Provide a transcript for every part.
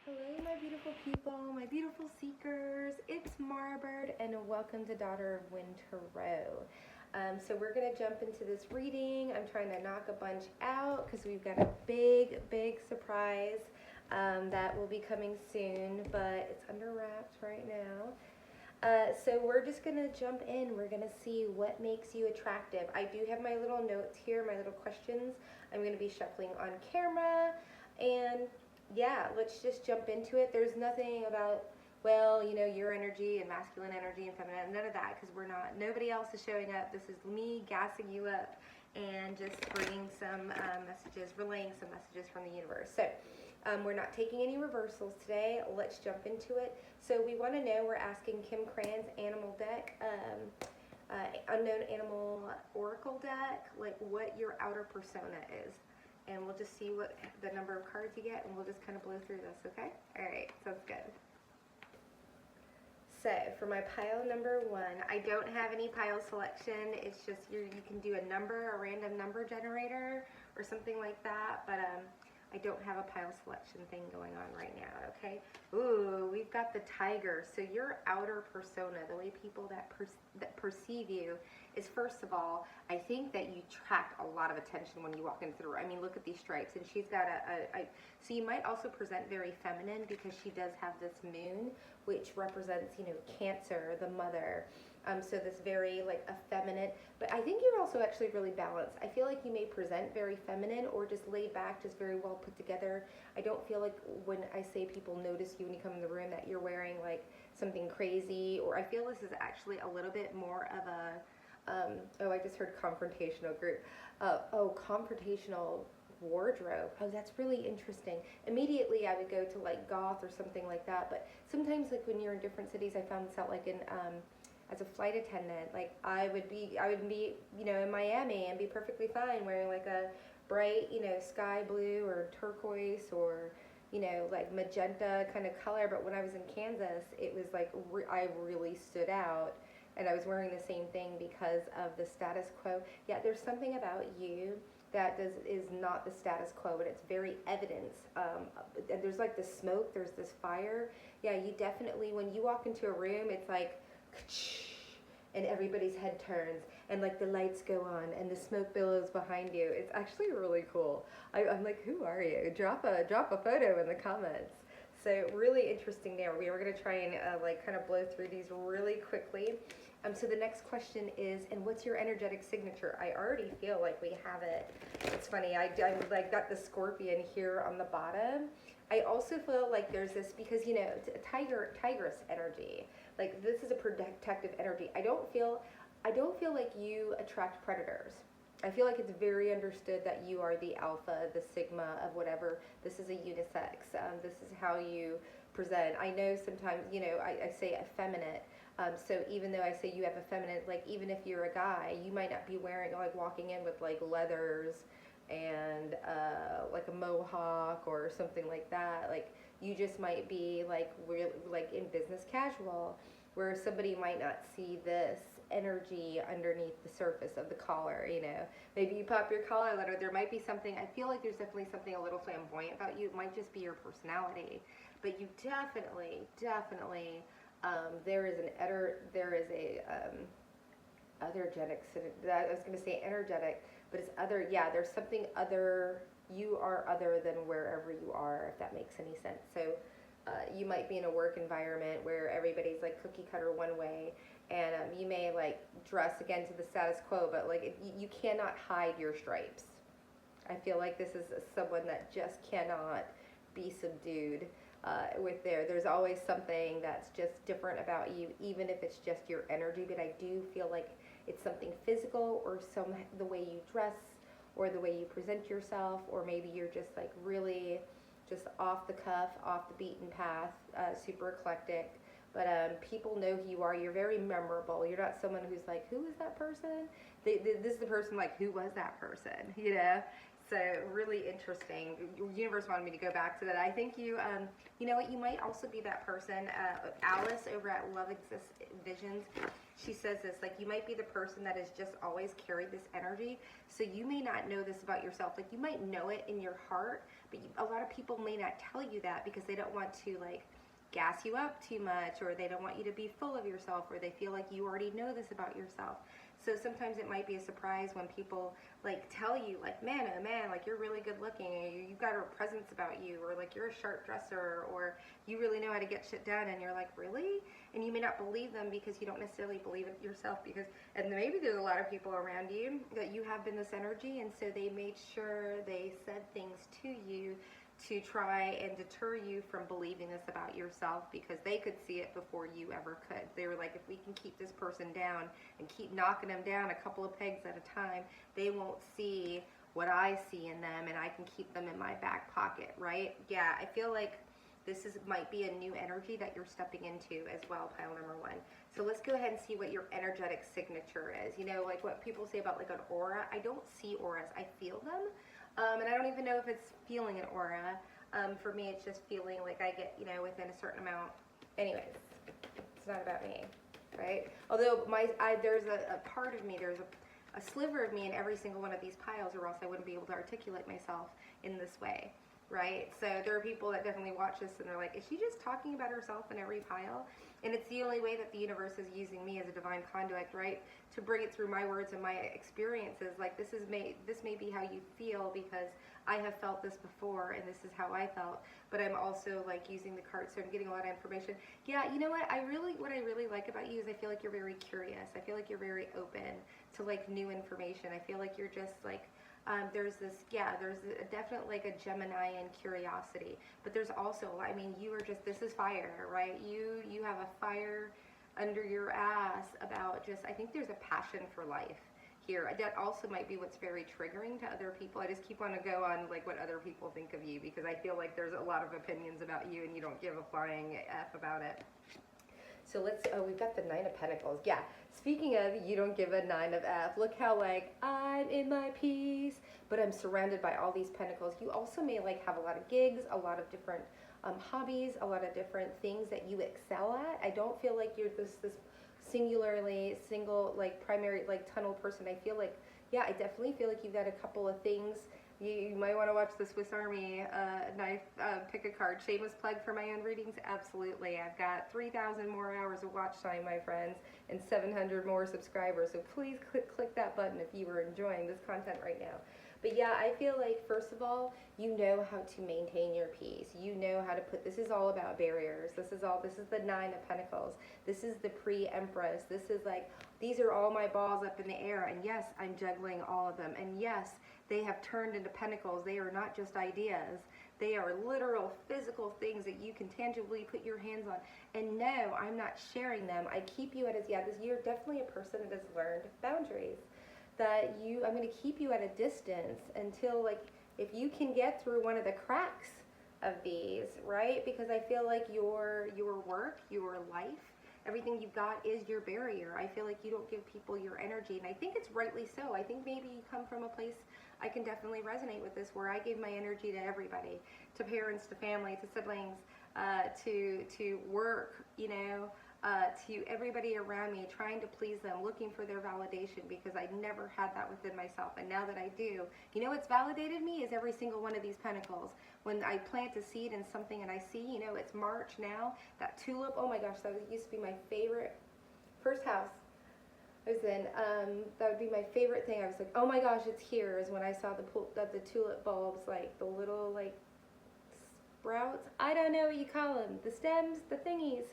Hello, my beautiful people, my beautiful seekers. It's Marbird, and welcome to Daughter of Wind Tarot. So we're going to jump into this reading. I'm trying to knock a bunch out because we've got a big surprise that will be coming soon, but it's under wraps right now. So we're just going to jump in. We're going to see what makes you attractive. I do have my little notes here, my little questions. I'm going to be shuffling on camera, and yeah, let's just jump into it. There's nothing about, well, you know, your energy and masculine energy and feminine, none of that, because nobody else is showing up. This is me gassing you up and just bringing some messages, relaying some messages from the universe. So we're not taking any reversals today. Let's jump into it. So we want to know, we're asking Kim Cran's Animal Deck, Unknown Animal Oracle Deck, like what your outer persona is. And we'll just see what the number of cards you get, and we'll just kind of blow through this, okay? All right, sounds good. So for my pile number 1, I don't have any pile selection. It's just you can do a number, a random number generator or something like that, but I don't have a pile selection thing going on right now, okay? Ooh, we've got the tiger. So your outer persona, the way people that perceive you is, first of all, I think that you attract a lot of attention when you walk into the room. I mean, look at these stripes, and she's got so you might also present very feminine because she does have this moon, which represents, you know, Cancer, the mother. So this very like effeminate, but I think you're also actually really balanced. I feel like you may present very feminine or just laid back, just very well put together. I don't feel like when I say people notice you when you come in the room that you're wearing like something crazy, or I feel this is actually a little bit more of a, oh, I just heard confrontational group. Confrontational wardrobe. Oh, that's really interesting. Immediately I would go to like goth or something like that, but sometimes like when you're in different cities, I found this out like in, as a flight attendant, like I would be, you know, in Miami and be perfectly fine wearing like a bright, you know, sky blue or turquoise or, you know, like magenta kind of color. But when I was in Kansas, it was like I really stood out, and I was wearing the same thing because of the status quo. Yeah, there's something about you that is not the status quo, but it's very evidence. And there's like this smoke, there's this fire. Yeah, you definitely, when you walk into a room, it's like, and everybody's head turns and like the lights go on and the smoke billows behind you. It's actually really cool. I'm like, who are you? Drop a photo in the comments. So really interesting there. We are going to try and like kind of blow through these really quickly. So the next question is, and what's your energetic signature? I already feel like we have it. It's funny, I like got the scorpion here on the bottom. I also feel like there's this, because, you know, tigress energy. Like this is a protective energy. I don't feel like you attract predators. I feel like it's very understood that you are the alpha, the sigma of whatever. This is a unisex. This is how you present. I know sometimes, you know, I say effeminate. So even though I say you have effeminate, like even if you're a guy, you might not be wearing, like walking in with like leathers and like a mohawk or something like that. Like you just might be like real, like in business casual, where somebody might not see this energy underneath the surface of the collar. You know, maybe you pop your collar a little. There might be something. I feel like there's definitely something a little flamboyant about you. It might just be your personality, but you definitely there is a othergetic. I was going to say energetic, but it's other. Yeah, there's something other. You are other than wherever you are, if that makes any sense. So you might be in a work environment where everybody's like cookie cutter one way, and you may like dress again to the status quo, but like you cannot hide your stripes. I feel like this is someone that just cannot be subdued with there's always something that's just different about you, even if it's just your energy. But I do feel like it's something physical, or the way you dress, or the way you present yourself, or maybe you're just like really just off the cuff, off the beaten path, super eclectic. But people know who you are. You're very memorable. You're not someone who's like, who is that person? This is the person, like, who was that person? You know? So really interesting. The universe wanted me to go back to that. I think you know what, you might also be that person. Alice over at Love Exists Visions, she says this, like, you might be the person that has just always carried this energy. So you may not know this about yourself. Like, you might know it in your heart, but a lot of people may not tell you that because they don't want to like gas you up too much, or they don't want you to be full of yourself, or they feel like you already know this about yourself. So sometimes it might be a surprise when people like tell you like, man, oh man, like you're really good looking, or you've got a presence about you, or like you're a sharp dresser, or you really know how to get shit done, and you're like, really? And you may not believe them because you don't necessarily believe it yourself, because, and maybe there's a lot of people around you that you have been this energy, and so they made sure they said things to you to try and deter you from believing this about yourself, because they could see it before you ever could. They were like, if we can keep this person down and keep knocking them down a couple of pegs at a time, they won't see what I see in them, and I can keep them in my back pocket, right? Yeah, I feel like this might be a new energy that you're stepping into as well, pile number one. So let's go ahead and see what your energetic signature is. You know, like what people say about like an aura. I don't see auras, I feel them. And I don't even know if it's feeling an aura. For me, it's just feeling like I get, you know, within a certain amount. Anyways, it's not about me, right? Although there's a part of me, there's a sliver of me in every single one of these piles, or else I wouldn't be able to articulate myself in this way, right? So there are people that definitely watch this and they're like, is she just talking about herself in every pile? And it's the only way that the universe is using me as a divine conduit, right? To bring it through my words and my experiences. Like this may be how you feel because I have felt this before and this is how I felt. But I'm also like using the cards, so I'm getting a lot of information. Yeah, you know what I really like about you is I feel like you're very curious. I feel like you're very open to like new information. I feel like you're just like, there's definitely like a Geminian curiosity, but there's also, I mean, you are just, this is fire, right? You have a fire under your ass about just, I think there's a passion for life here. That also might be what's very triggering to other people. I just keep on to go on like what other people think of you, because I feel like there's a lot of opinions about you and you don't give a flying F about it. So we've got the Nine of Pentacles. Yeah, speaking of, you don't give a 9 of F. Look how like, I'm in my peace, but I'm surrounded by all these pentacles. You also may like have a lot of gigs, a lot of different hobbies, a lot of different things that you excel at. I don't feel like you're this single, like primary, like tunnel person. I feel like, yeah, I definitely feel like you've got a couple of things. You might want to watch the Swiss Army knife, pick a card. Shameless plug for my own readings? Absolutely. I've got 3,000 more hours of watch time, my friends, and 700 more subscribers. So please click that button if you are enjoying this content right now. But yeah, I feel like, first of all, you know how to maintain your peace. You know how to this is all about barriers. This is the 9 of Pentacles. This is the pre-Empress. This is like, these are all my balls up in the air. And yes, I'm juggling all of them. And yes, they have turned into pentacles. They are not just ideas. They are literal physical things that you can tangibly put your hands on. And no, I'm not sharing them. I keep you you're definitely a person that has learned boundaries. I'm going to keep you at a distance until, like, if you can get through one of the cracks of these, right? Because I feel like your work, your life, everything you've got is your barrier. I feel like you don't give people your energy, and I think it's rightly so. I think maybe you come from a place, I can definitely resonate with this, where I gave my energy to everybody, to parents, to family, to siblings, to work, you know, to everybody around me, trying to please them, looking for their validation, because I never had that within myself. And now that I do, you know what's validated me is every single one of these pentacles. When I plant a seed in something and I see, you know, it's March now, that tulip, oh my gosh, that used to be my favorite. First house I was in, that would be my favorite thing. I was like, oh my gosh, it's here, is when I saw the tulip bulbs, like the little like sprouts, I don't know what you call them, the stems, the thingies,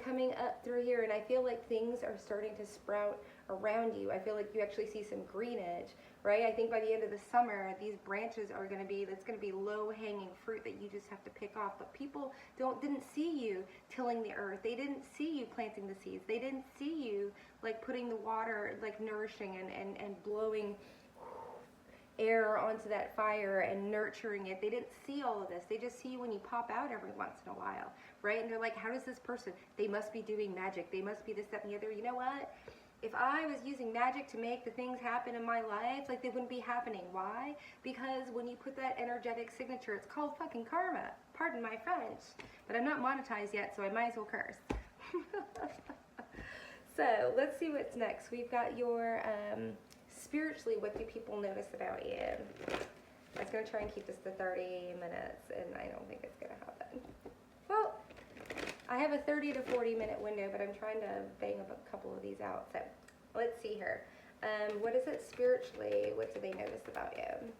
coming up through here. And I feel like things are starting to sprout around you. I feel like you actually see some greenage, right? I think by the end of the summer, these branches are going to be, that's going to be low-hanging fruit that you just have to pick off. But people didn't see you tilling the earth. They didn't see you planting the seeds. They didn't see you like putting the water, like nourishing and blowing air onto that fire and nurturing it. They didn't see all of this. They just see you when you pop out every once in a while, right? And they're like, how does this person, they must be doing magic. They must be this, that, and the other. You know what? If I was using magic to make the things happen in my life, like, they wouldn't be happening. Why? Because when you put that energetic signature, it's called fucking karma. Pardon my French. But I'm not monetized yet, so I might as well curse. So let's see what's next. We've got your spiritually, what do people notice about you? I was going to try and keep this to 30 minutes, and I don't think it's going to happen. Well, I have a 30 to 40 minute window, but I'm trying to bang up a couple of these out. So let's see here. What is it spiritually? What do they notice about you?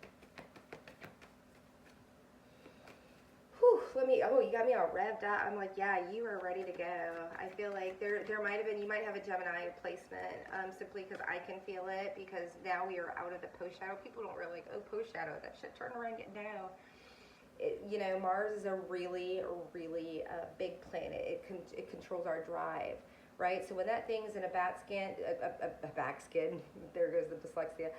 Whew, oh, you got me all revved up. I'm like, yeah, you are ready to go. I feel like there might have been, you might have a Gemini placement, simply because I can feel it, because now we are out of the post shadow. People don't really like, oh, post shadow, that shit, turn around, get down. You know, Mars is a really, really big planet. It controls our drive, right? So when that thing's in a backskin, there goes the dyslexia,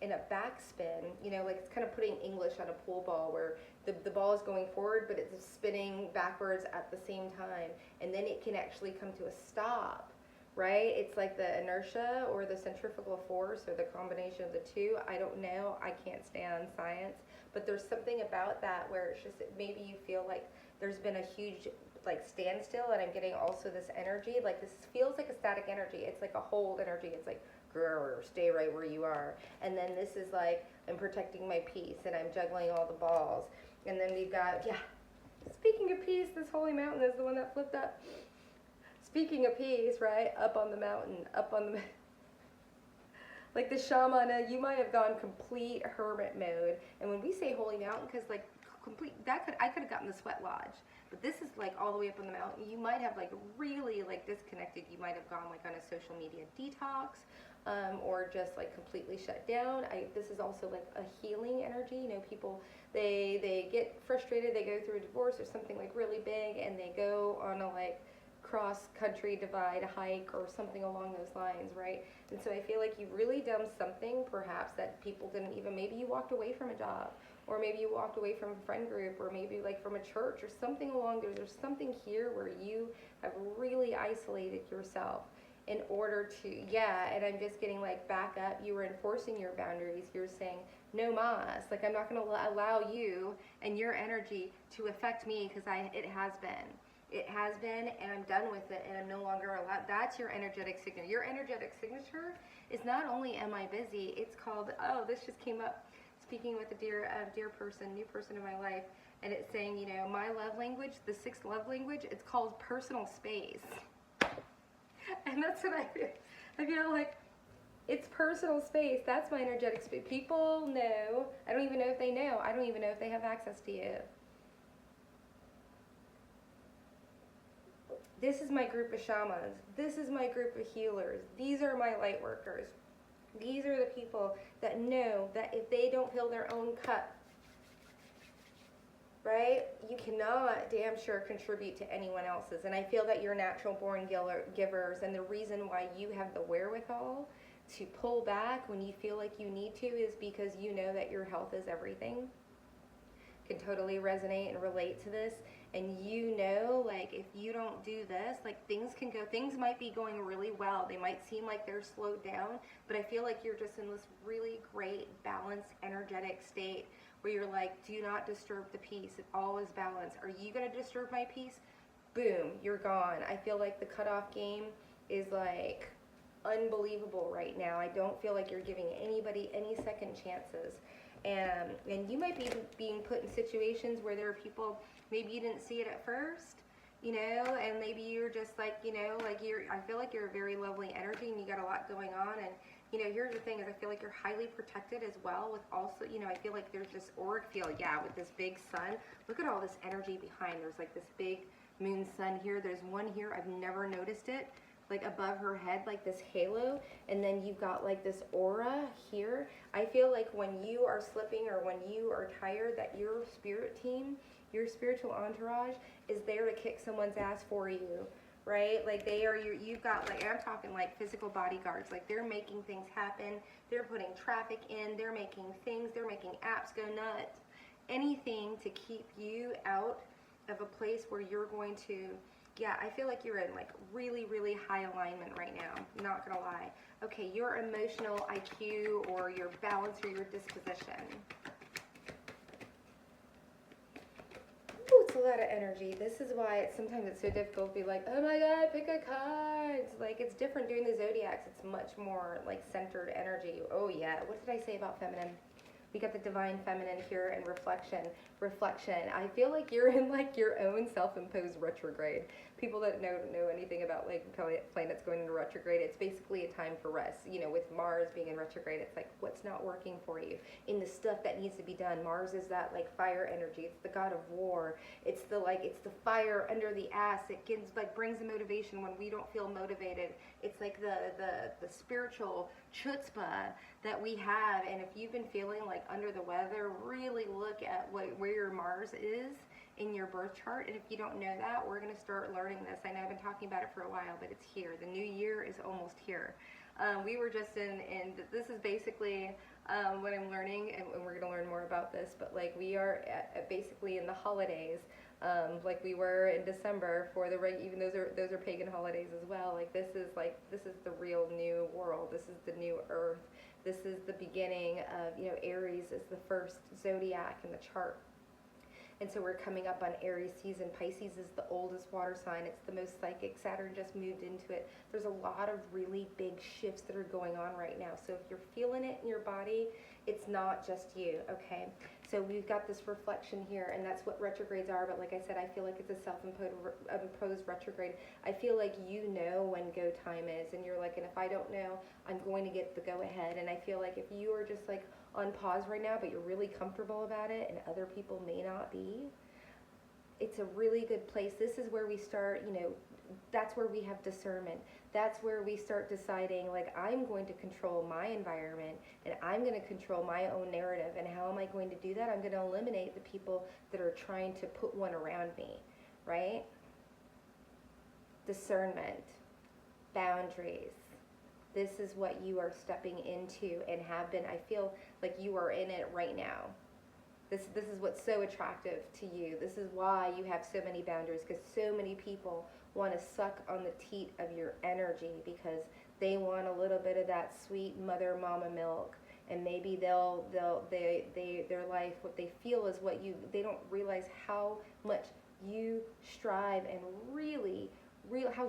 in a backspin, you know, like it's kind of putting English on a pool ball where the ball is going forward, but it's spinning backwards at the same time, and then it can actually come to a stop, right? It's like the inertia or the centrifugal force or the combination of the two. I don't know. I can't stand science. But there's something about that where it's just, maybe you feel like there's been a huge like standstill, and I'm getting also this energy, like this feels like a static energy. It's like a hold energy. It's like, grr, stay right where you are. And then this is like, I'm protecting my peace and I'm juggling all the balls. And then we've got, yeah, speaking of peace, this holy mountain is the one that flipped up. Speaking of peace, right, up on the mountain, like the shaman, you might have gone complete hermit mode. And when we say holy mountain, because like complete, I could have gotten the sweat lodge, but this is like all the way up on the mountain. You might have like really like disconnected. You might have gone like on a social media detox, or just like completely shut down. This is also like a healing energy. You know, people, they get frustrated, they go through a divorce or something like really big, and they go on a like cross-country divide hike or something along those lines, right? And so I feel like you've really done something perhaps that people didn't even, maybe you walked away from a job, or maybe you walked away from a friend group, or maybe like from a church or something along there. There's something here where you have really isolated yourself in order to, and I'm just getting like back up. You were enforcing your boundaries. You're saying, no mas, like I'm not going to allow you and your energy to affect me, because it has been. It has been, and I'm done with it, and I'm no longer allowed. That's your energetic signature. Your energetic signature is not only am I busy, it's called, oh, this just came up, speaking with a dear person, new person in my life, and it's saying, you know, my love language, the sixth love language, it's called personal space. And that's what I feel. I feel like it's personal space. That's my energetic space. People know. I don't even know if they know. I don't even know if they have access to you. This is my group of shamans. This is my group of healers. These are my light workers. These are the people that know that if they don't fill their own cup, right, you cannot damn sure contribute to anyone else's. And I feel that you're natural born givers, and the reason why you have the wherewithal to pull back when you feel like you need to is because you know that your health is everything. Can totally resonate and relate to this. And you know, like, if you don't do this, like, things might be going really well. They might seem like they're slowed down, but I feel like you're just in this really great, balanced, energetic state where you're like, do not disturb the peace. It all is balanced. Are you going to disturb my peace? Boom, you're gone. I feel like the cutoff game is, like, unbelievable right now. I don't feel like you're giving anybody any second chances. And you might be being put in situations where there are people, maybe you didn't see it at first, you know, and maybe you're just like, you know, like I feel like you're a very lovely energy and you got a lot going on. And, you know, here's the thing is I feel like you're highly protected as well with also, you know, I feel like there's this auric field, with this big sun. Look at all this energy behind. There's like this big moon sun here. There's one here. I've never noticed it. Like above her head, like this halo, and then you've got like this aura here. I feel like when you are slipping or when you are tired, that your spirit team, your spiritual entourage is there to kick someone's ass for you, right? Like they are you've got, like, I'm talking like physical bodyguards, like they're making things happen, they're putting traffic in, they're making apps go nuts, anything to keep you out of a place where you're going to, I feel like you're in like really, really high alignment right now. Not gonna lie. Okay, your emotional IQ or your balance or your disposition. Ooh, it's a lot of energy. This is why sometimes it's so difficult to be like, oh my God, pick a card. Like, it's different doing the zodiacs. It's much more like centered energy. Oh yeah. What did I say about feminine? We got the divine feminine here and reflection. I feel like you're in like your own self-imposed retrograde. People that know anything about like planets going into retrograde, it's basically a time for rest. You know, with Mars being in retrograde, it's like what's not working for you in the stuff that needs to be done. Mars is that like fire energy. It's the god of war. It's the fire under the ass. It gives like brings the motivation when we don't feel motivated. It's like the spiritual chutzpah that we have. And if you've been feeling like under the weather, really look at where your Mars is in your birth chart. And if you don't know that, we're going to start learning this. I know I've been talking about it for a while, but it's here. The new year is almost here. We were just this is basically what I'm learning, and we're going to learn more about this, but like we are basically in the holidays, like we were in December for even those are pagan holidays as well. Like this is the real new world. This is the new earth. This is the beginning of, you know, Aries is the first zodiac in the chart. And so we're coming up on Aries season. Pisces is the oldest water sign. It's the most psychic. Saturn just moved into it. There's a lot of really big shifts that are going on right now. So if you're feeling it in your body, it's not just you, okay? So we've got this reflection here, and that's what retrogrades are. But like I said, I feel like it's a self-imposed retrograde. I feel like you know when go time is, and you're like, and if I don't know, I'm going to get the go ahead. And I feel like if you are just like on pause right now, but you're really comfortable about it, and other people may not be, it's a really good place. This is where we start, you know, that's where we have discernment. That's where we start deciding, like, I'm going to control my environment, and I'm going to control my own narrative. And how am I going to do that? I'm going to eliminate the people that are trying to put one around me, right? Discernment, boundaries. This is what you are stepping into and have been. I feel like you are in it right now. This is what's so attractive to you. This is why you have so many boundaries, because so many people want to suck on the teat of your energy because they want a little bit of that sweet mother mama milk, and maybe their life, what they feel is what they don't realize how much you strive and really how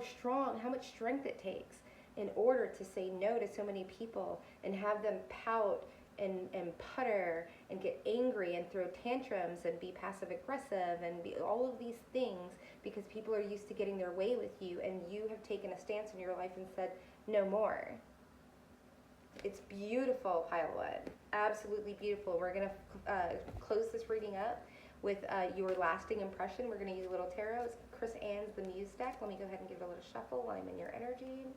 much strength it takes in order to say no to so many people and have them pout and putter and get angry and throw tantrums and be passive aggressive and be all of these things because people are used to getting their way with you, and you have taken a stance in your life and said no more. It's beautiful, pile one. Absolutely beautiful. We're going to close this reading up with your lasting impression. We're going to use a little tarot. It's Chris Ann's The Muse deck. Let me go ahead and give it a little shuffle while I'm in your energy.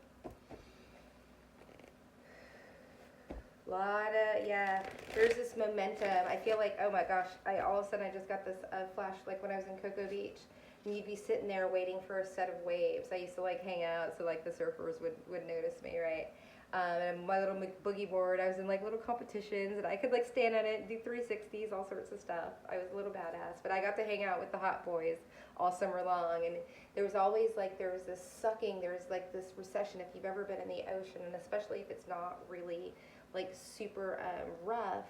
There's this momentum. I feel like, oh my gosh, all of a sudden I just got this flash, like when I was in Cocoa Beach, and you'd be sitting there waiting for a set of waves. I used to like hang out so like the surfers would notice me, right? And my little boogie board, I was in like little competitions, and I could like stand on it and do 360s, all sorts of stuff. I was a little badass, but I got to hang out with the hot boys all summer long, and there was always like, there was this sucking, there was like this recession if you've ever been in the ocean, and especially if it's not really like super rough,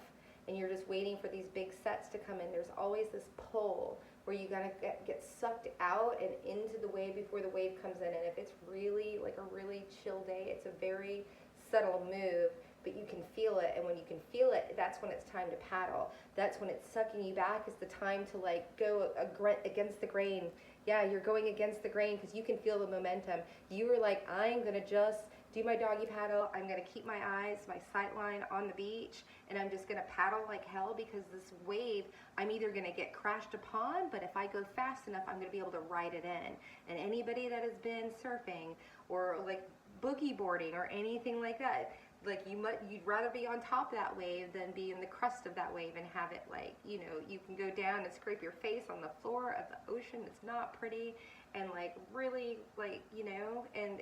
and you're just waiting for these big sets to come in. There's always this pull where you gotta get sucked out and into the wave before the wave comes in. And if it's really like a really chill day, it's a very subtle move, but you can feel it. And when you can feel it, that's when it's time to paddle. That's when it's sucking you back. It's the time to like go against the grain. Yeah, you're going against the grain because you can feel the momentum. You were like, I'm gonna just do my doggy paddle. I'm going to keep my eyes, my sight line on the beach, and I'm just going to paddle like hell because this wave, I'm either going to get crashed upon, but if I go fast enough, I'm going to be able to ride it in. And anybody that has been surfing or like boogie boarding or anything like that, like you'd rather be on top of that wave than be in the crust of that wave and have it like, you know, you can go down and scrape your face on the floor of the ocean. It's not pretty. And like really like, you know, and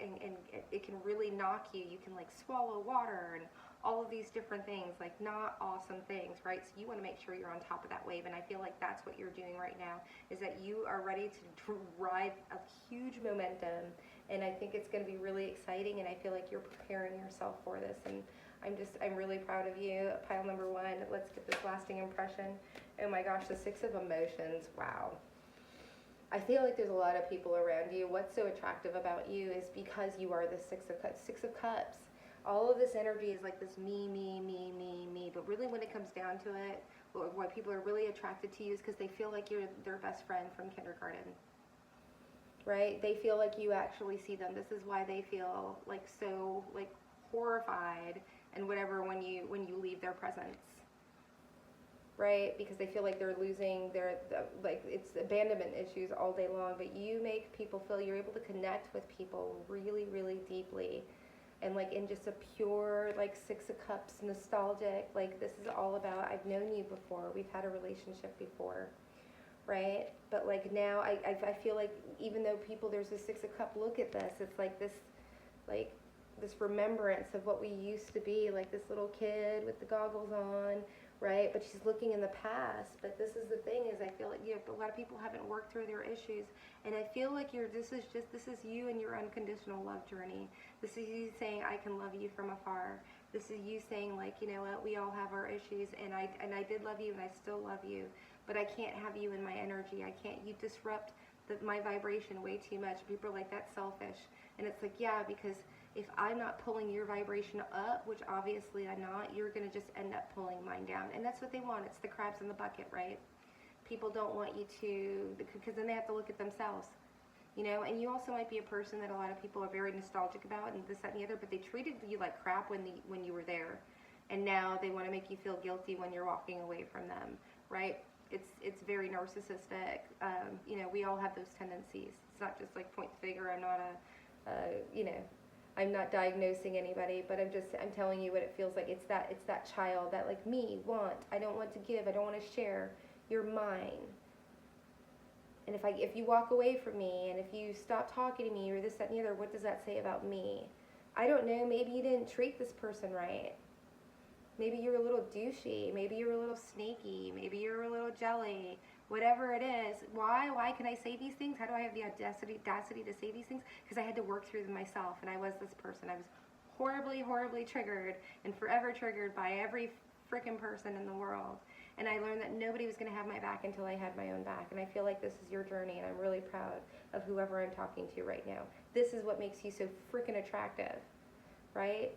it can really knock you. You can like swallow water and all of these different things, like not awesome things, right? So you want to make sure you're on top of that wave. And I feel like that's what you're doing right now, is that you are ready to ride a huge momentum. And I think it's going to be really exciting. And I feel like you're preparing yourself for this. And I'm really proud of you. Pile number one, let's get this lasting impression. Oh my gosh, the Six of Emotions. Wow. I feel like there's a lot of people around you. What's so attractive about you is because you are the Six of Cups. Six of Cups. All of this energy is like this me, me, me, me, me. But really when it comes down to it, why people are really attracted to you is because they feel like you're their best friend from kindergarten. Right? They feel like you actually see them. This is why they feel like so like horrified and whatever when you leave their presence. Right? Because they feel like they're losing like it's abandonment issues all day long, but you make people feel you're able to connect with people really, really deeply. And like in just a pure like Six of Cups nostalgic, like this is all about I've known you before, we've had a relationship before. Right? But like now I feel like even though people, there's a Six of Cup look at this, it's like this remembrance of what we used to be, like this little kid with the goggles on, right? But she's looking in the past. But this is the thing is I feel like a lot of people haven't worked through their issues, and I feel like this is you and your unconditional love journey. This is you saying I can love you from afar. This is you saying like, you know what, we all have our issues, and I did love you and I still love you. But I can't have you in my energy. I can't, you disrupt my vibration way too much. People are like, that's selfish. And it's like, yeah, because if I'm not pulling your vibration up, which obviously I'm not, you're going to just end up pulling mine down. And that's what they want. It's the crabs in the bucket, right? People don't want you to, because then they have to look at themselves. You know, and you also might be a person that a lot of people are very nostalgic about and this, that, and the other, but they treated you like crap when you were there. And now they want to make you feel guilty when you're walking away from them, right? It's very narcissistic. You know, we all have those tendencies. It's not just like point the finger. I'm not you know, I'm not diagnosing anybody, but I'm telling you what it feels like. It's that child that like me want. I don't want to give. I don't want to share. You're mine. And if you walk away from me, and if you stop talking to me, or this, that, and the other, what does that say about me? I don't know. Maybe you didn't treat this person right. Maybe you're a little douchey. Maybe you're a little snaky. Maybe you're a little jelly. Whatever it is. Why can I say these things? How do I have the audacity to say these things? Because I had to work through them myself, and I was this person. I was horribly, horribly triggered and forever triggered by every freaking person in the world. And I learned that nobody was going to have my back until I had my own back. And I feel like this is your journey, and I'm really proud of whoever I'm talking to right now. This is what makes you so freaking attractive, right?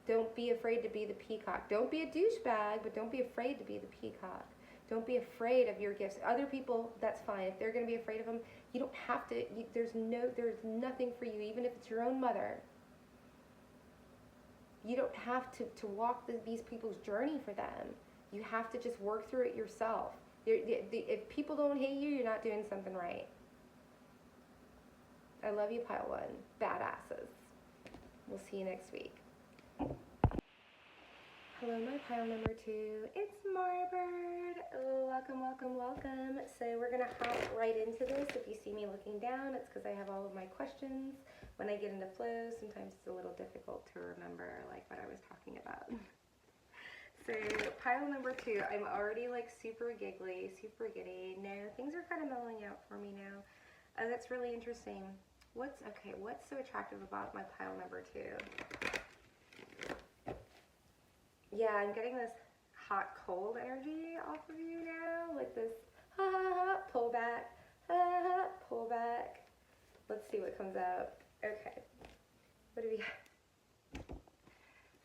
Don't be afraid to be the peacock. Don't be a douchebag, but don't be afraid to be the peacock. Don't be afraid of your gifts. Other people, that's fine. If they're going to be afraid of them, you don't have to. There's nothing for you, even if it's your own mother. You don't have to walk these people's journey for them. You have to just work through it yourself. If people don't hate you, you're not doing something right. I love you, Pile 1. Badasses. We'll see you next week. Hello, my pile number 2. It's Marbird. Welcome, welcome, welcome. So we're going to hop right into this. If you see me looking down, it's because I have all of my questions. When I get into flow, sometimes it's a little difficult to remember like what I was talking about. So pile number 2, I'm already like super giggly, super giddy. No, things are kind of mellowing out for me now. That's really interesting. What's so attractive about my pile number 2? Yeah, I'm getting this hot cold energy off of you now, like this pull back, pull back. Let's see what comes out. Okay, what do we have?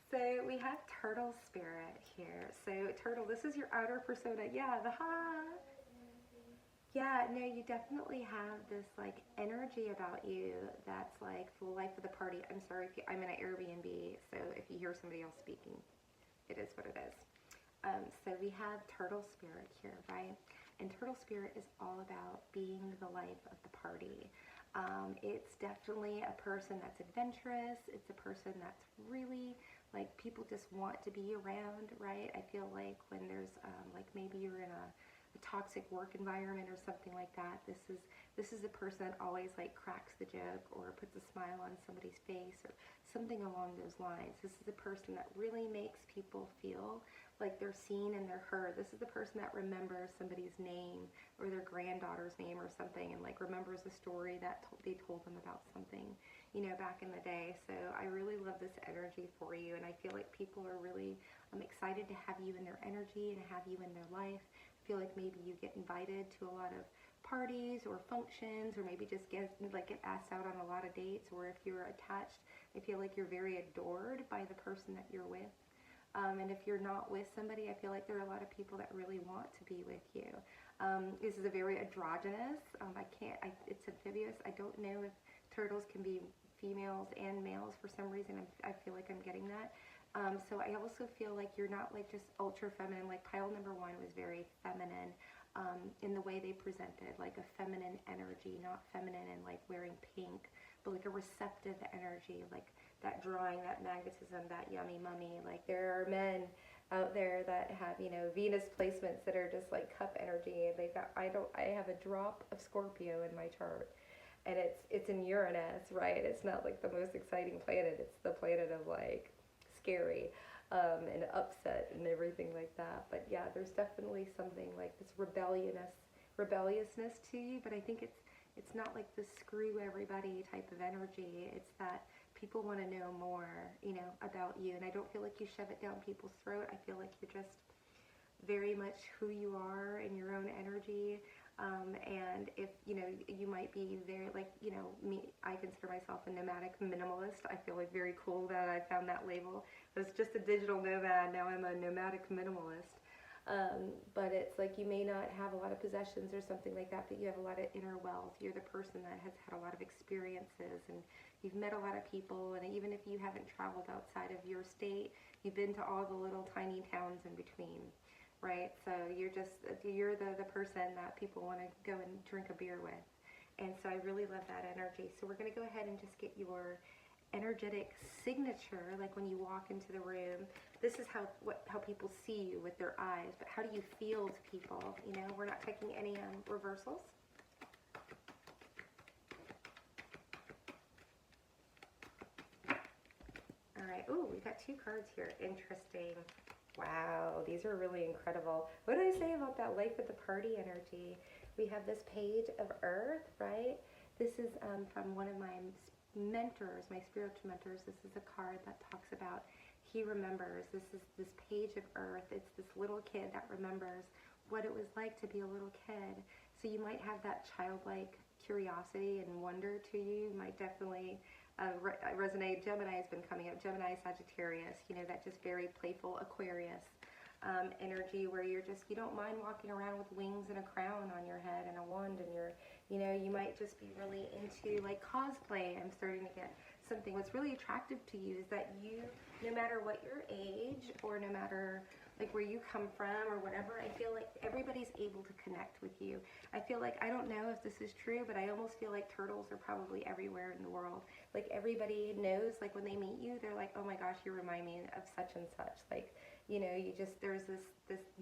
So we have turtle spirit here. So turtle, this is your outer persona. Yeah, the Yeah, no, you definitely have this like energy about you that's like the life of the party. I'm sorry, I'm in an Airbnb, so if you hear somebody else speaking, it is what it is. So we have turtle spirit here, right? And turtle spirit is all about being the life of the party. It's definitely a person that's adventurous. It's a person that's really like people just want to be around, right? I feel like when there's like maybe you're in a toxic work environment or something like that, this is a person that always like cracks the joke or puts a smile on somebody's face or something along those lines. This is a person that really makes people feel like they're seen and they're heard. This is the person that remembers somebody's name or their granddaughter's name or something, and like remembers a story that they told them about something, you know, back in the day. So I really love this energy for you, and I feel like people are really excited to have you in their energy and have you in their life. I feel like maybe you get invited to a lot of parties or functions, or maybe just get asked out on a lot of dates, or if you're attached, I feel like you're very adored by the person that you're with. And if you're not with somebody, I feel like there are a lot of people that really want to be with you. This is a very androgynous. It's amphibious. I don't know if turtles can be females and males for some reason. I feel like I'm getting that. So I also feel like you're not like just ultra feminine. Like pile number 1 was very feminine in the way they presented, like a feminine energy, not feminine and like wearing pink, but like a receptive energy, like that drawing, that magnetism, that yummy mummy. Like there are men out there that have, you know, Venus placements that are just like cup energy. And I have a drop of Scorpio in my chart, and it's in Uranus, right? It's not like the most exciting planet. It's the planet of like scary and upset and everything like that. But yeah, there's definitely something like this rebelliousness to you. But I think it's not like the screw everybody type of energy. It's that people want to know more, you know, about you. And I don't feel like you shove it down people's throat. I feel like you're just very much who you are in your own energy. And if, you know, you might be very, like, you know, I consider myself a nomadic minimalist. I feel like very cool that I found that label. I was just a digital nomad, now I'm a nomadic minimalist. But it's like you may not have a lot of possessions or something like that, but you have a lot of inner wealth. You're the person that has had a lot of experiences, and you've met a lot of people, and even if you haven't traveled outside of your state, you've been to all the little tiny towns in between. Right, so you're the person that people want to go and drink a beer with, and so I really love that energy. So we're going to go ahead and just get your energetic signature, like when you walk into the room. This is how people see you with their eyes, but how do you feel to people? You know, we're not taking any reversals. All right. Ooh, we got 2 cards here. Interesting. Wow, these are really incredible. What did I say about that life at the party energy? We have this page of Earth, right? This is from one of my mentors, my spiritual mentors. This is a card that talks about he remembers. This is this page of Earth. It's this little kid that remembers what it was like to be a little kid. So you might have that childlike curiosity and wonder to you. You might definitely resonate. Gemini has been coming up. Gemini, Sagittarius, you know, that just very playful Aquarius energy where you don't mind walking around with wings and a crown on your head and a wand, and you know, you might just be really into like cosplay. I'm starting to get something. What's really attractive to you is that you, no matter what your age or no matter like where you come from or whatever, I feel like everybody's able to connect with you. I feel like, I don't know if this is true, but I almost feel like turtles are probably everywhere in the world. Like everybody knows, like when they meet you, they're like, oh my gosh, you remind me of such and such. Like, you know, there's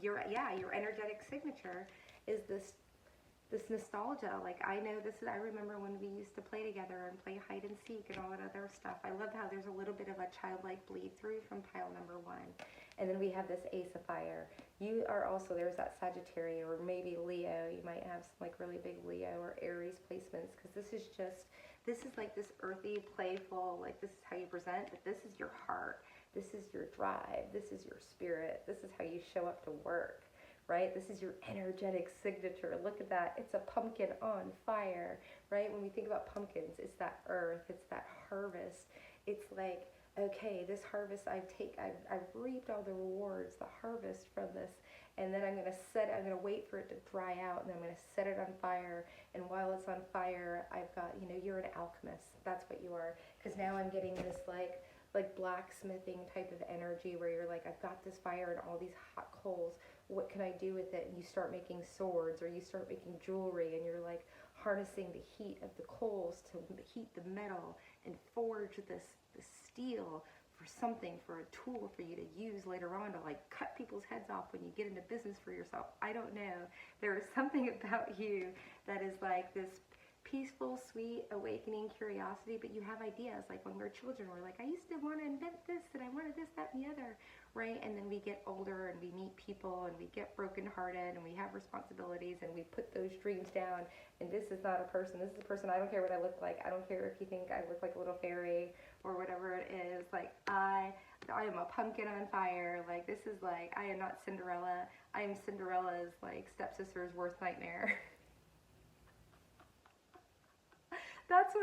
your energetic signature is this nostalgia. Like I remember when we used to play together and play hide and seek and all that other stuff. I love how there's a little bit of a childlike bleed through from pile number 1. And then we have this Ace of Fire. You are also, there's that Sagittarius or maybe Leo. You might have some like really big Leo or Aries placements, because this is like this earthy, playful, like this is how you present, but this is your heart. This is your drive. This is your spirit. This is how you show up to work, right? This is your energetic signature. Look at that. It's a pumpkin on fire, right? When we think about pumpkins, it's that earth. It's that harvest. It's like, okay, this harvest I've reaped all the rewards, the harvest from this, and then I'm gonna wait for it to dry out, and then I'm gonna set it on fire, and while it's on fire, I've got, you know, you're an alchemist. That's what you are, because now I'm getting this like blacksmithing type of energy where you're like, I've got this fire and all these hot coals, what can I do with it? And you start making swords, or you start making jewelry, and you're like harnessing the heat of the coals to heat the metal and forge this steel for something, for a tool for you to use later on to like cut people's heads off when you get into business for yourself. I don't know. There is something about you that is like this peaceful, sweet, awakening curiosity, but you have ideas. Like when we were children, we're like, I used to want to invent this, and I wanted this, that, and the other, right? And then we get older, and we meet people, and we get brokenhearted, and we have responsibilities, and we put those dreams down, and this is not a person. This is a person. I don't care what I look like. I don't care if you think I look like a little fairy or whatever it is. Like, I am a pumpkin on fire. Like, this is like, I am not Cinderella. I am Cinderella's, like, stepsister's worst nightmare.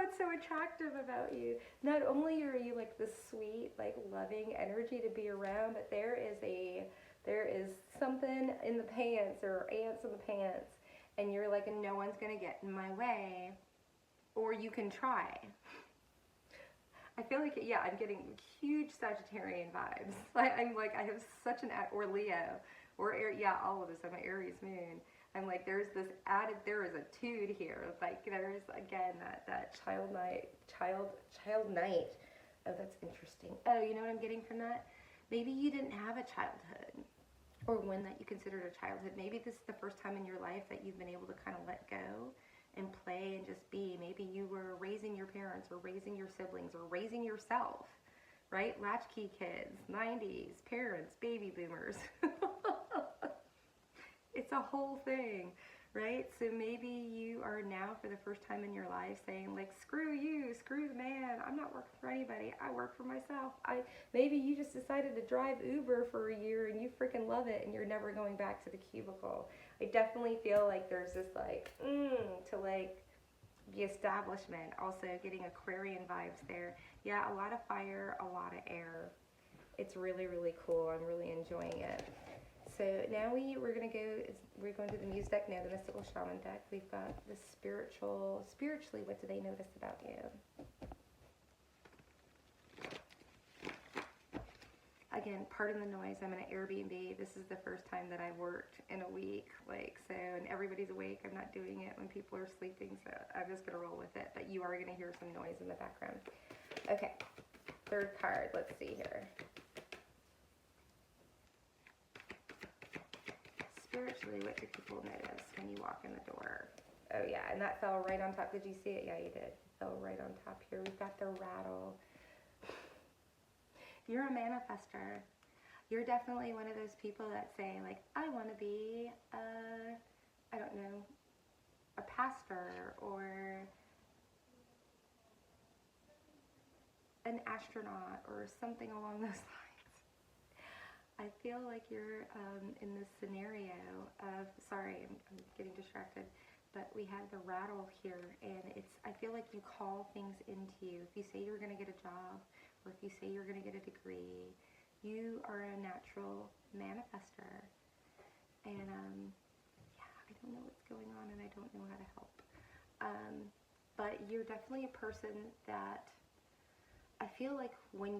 what's so attractive about you. Not only are you like this sweet, like loving energy to be around, but there is something in the pants or ants in the pants, and you're like, no one's gonna get in my way, or you can try. I feel like, yeah, I'm getting huge Sagittarian vibes. I'm like, I have such an, or Leo, or yeah, all of this. I'm an Aries moon. I'm like, there's this added, there is a tude here. Like, there's again that child night. Oh, that's interesting. Oh, you know what I'm getting from that? Maybe you didn't have a childhood, or one that you considered a childhood. Maybe this is the first time in your life that you've been able to kind of let go and play and just be. Maybe you were raising your parents or raising your siblings or raising yourself, right? Latchkey kids, 90s, parents, baby boomers. It's a whole thing, right? So maybe you are now for the first time in your life saying like, screw you, screw the man, I'm not working for anybody, I work for myself. Maybe you just decided to drive Uber for a year and you freaking love it and you're never going back to the cubicle. I definitely feel like there's this like, to like the establishment. Also getting Aquarian vibes there. Yeah, a lot of fire, a lot of air. It's really, really cool. I'm really enjoying it. So now we're going to the muse deck now, the mystical shaman deck. We've got the spiritually, what do they notice about you? Again, pardon the noise, I'm in an Airbnb. This is the first time that I've worked in a week, like, so, and everybody's awake. I'm not doing it when people are sleeping, so I'm just going to roll with it, but you are going to hear some noise in the background. Okay, third card, let's see here. Spiritually, what do people notice when you walk in the door? Oh yeah, and that fell right on top. Did you see it? Yeah, you did. It fell right on top here. We've got the rattle. You're a manifester. You're definitely one of those people that say, like, I want to be I don't know, a pastor or an astronaut or something along those lines. I feel like you're in this scenario of, sorry, I'm getting distracted, but we have the rattle here, and I feel like you call things into you. If you say you're going to get a job, or if you say you're going to get a degree, you are a natural manifester. And yeah, I don't know what's going on, and I don't know how to help. But you're definitely a person that I feel like when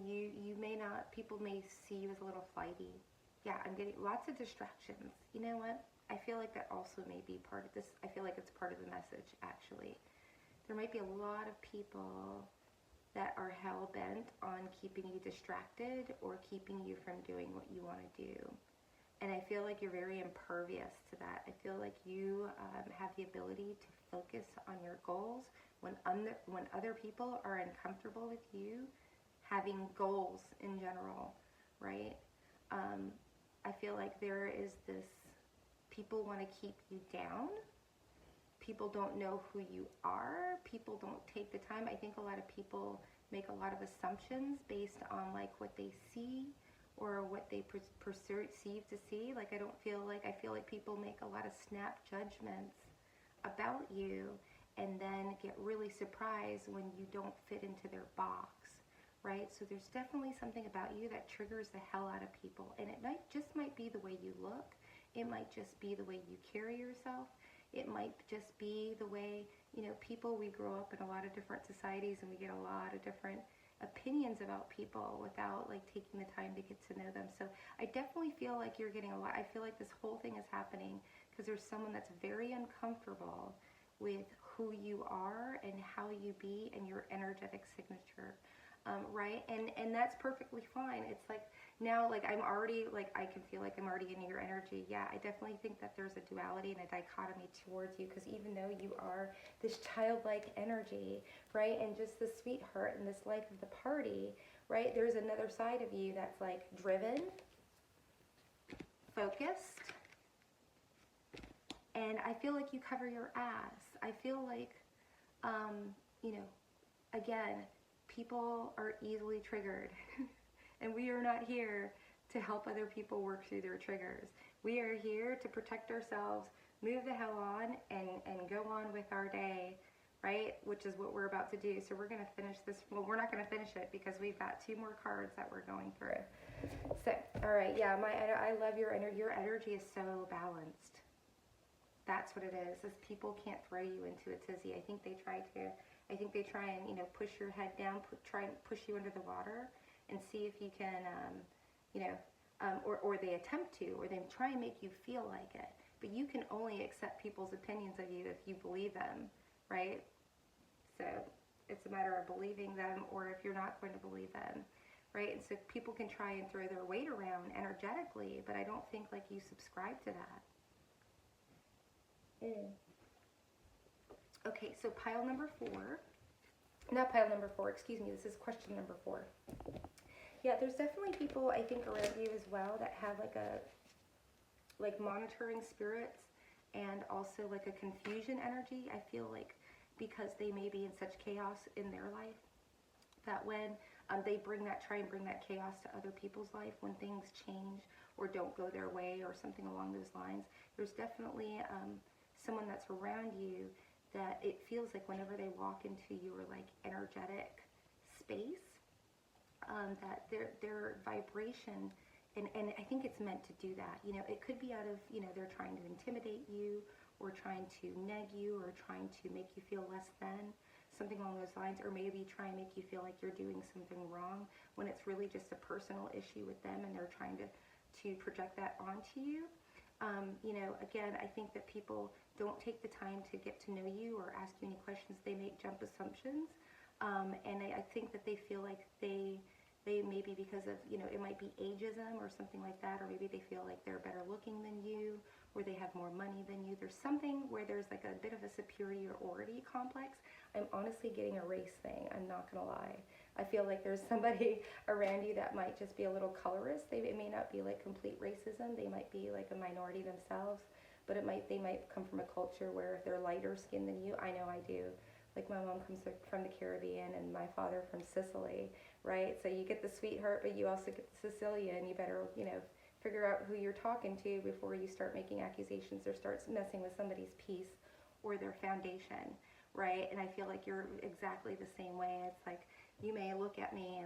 people may see you as a little flighty. Yeah, I'm getting lots of distractions. You know what? I feel like that also may be part of this. I feel like it's part of the message, actually. There might be a lot of people that are hell-bent on keeping you distracted or keeping you from doing what you want to do. And I feel like you're very impervious to that. I feel like you have the ability to focus on your goals when other people are uncomfortable with you having goals in general, right? I feel like there is this, people want to keep you down. People don't know who you are. People don't take the time. I think a lot of people make a lot of assumptions based on like what they see or what they perceive to see. Like I feel like people make a lot of snap judgments about you and then get really surprised when you don't fit into their box, right? So there's definitely something about you that triggers the hell out of people, and it might be the way you look. It might just be the way you carry yourself. It might just be the way, people, we grow up in a lot of different societies and we get a lot of different opinions about people without like taking the time to get to know them. So I definitely feel like you're getting a lot. I feel like this whole thing is happening because there's someone that's very uncomfortable with who you are and how you be and your energetic signature. Right? And that's perfectly fine. It's like now, like I'm already, like I can feel like I'm already in your energy. Yeah, I definitely think that there's a duality and a dichotomy towards you, because even though you are this childlike energy, right, and just the sweetheart and this life of the party, right, there's another side of you that's like driven, focused, and I feel like you cover your ass. I feel like, again, people are easily triggered and we are not here to help other people work through their triggers. We are here to protect ourselves, move the hell on, and go on with our day, right? which is what we're about to do. So we're going to finish this. Well, we're not going to finish it because we've got 2 more cards that we're going through. So, all right, yeah, I love your energy. Your energy is so balanced. That's what it is people can't throw you into a tizzy. I think they try and, you know, push your head down, try and push you under the water and see if you can, you know, or they attempt to, or they try and make you feel like it. But you can only accept people's opinions of you if you believe them, right? So it's a matter of believing them, or if you're not going to believe them, right? And so people can try and throw their weight around energetically, but I don't think like you subscribe to that. Okay, so pile number 4. Not pile number 4, excuse me, this is question number 4. Yeah, there's definitely people, I think, around you as well that have like monitoring spirits and also like a confusion energy. I feel like because they may be in such chaos in their life, that when they try and bring that chaos to other people's life, when things change or don't go their way or something along those lines, there's definitely someone that's around you that it feels like whenever they walk into your like energetic space, that their vibration, and I think it's meant to do that. You know, it could be out of, you know, they're trying to intimidate you or trying to neg you or trying to make you feel less than, something along those lines, or maybe try and make you feel like you're doing something wrong when it's really just a personal issue with them and they're trying to project that onto you. You know, again, I think that people don't take the time to get to know you or ask you any questions. They make jump assumptions. And I think that they feel like they maybe because of, you know, it might be ageism or something like that, or maybe they feel like they're better looking than you, or they have more money than you. There's something where there's like a bit of a superiority complex. I'm honestly getting a race thing, I'm not gonna lie. I feel like there's somebody around you that might just be a little colorist. It may not be like complete racism. They might be like a minority themselves, but they might come from a culture where they're lighter skinned than you. I know I do. Like my mom comes from the Caribbean and my father from Sicily, right? So you get the sweetheart, but you also get the Sicilian. You better, you know, figure out who you're talking to before you start making accusations or start messing with somebody's peace or their foundation, right? And I feel like you're exactly the same way. It's like you may look at me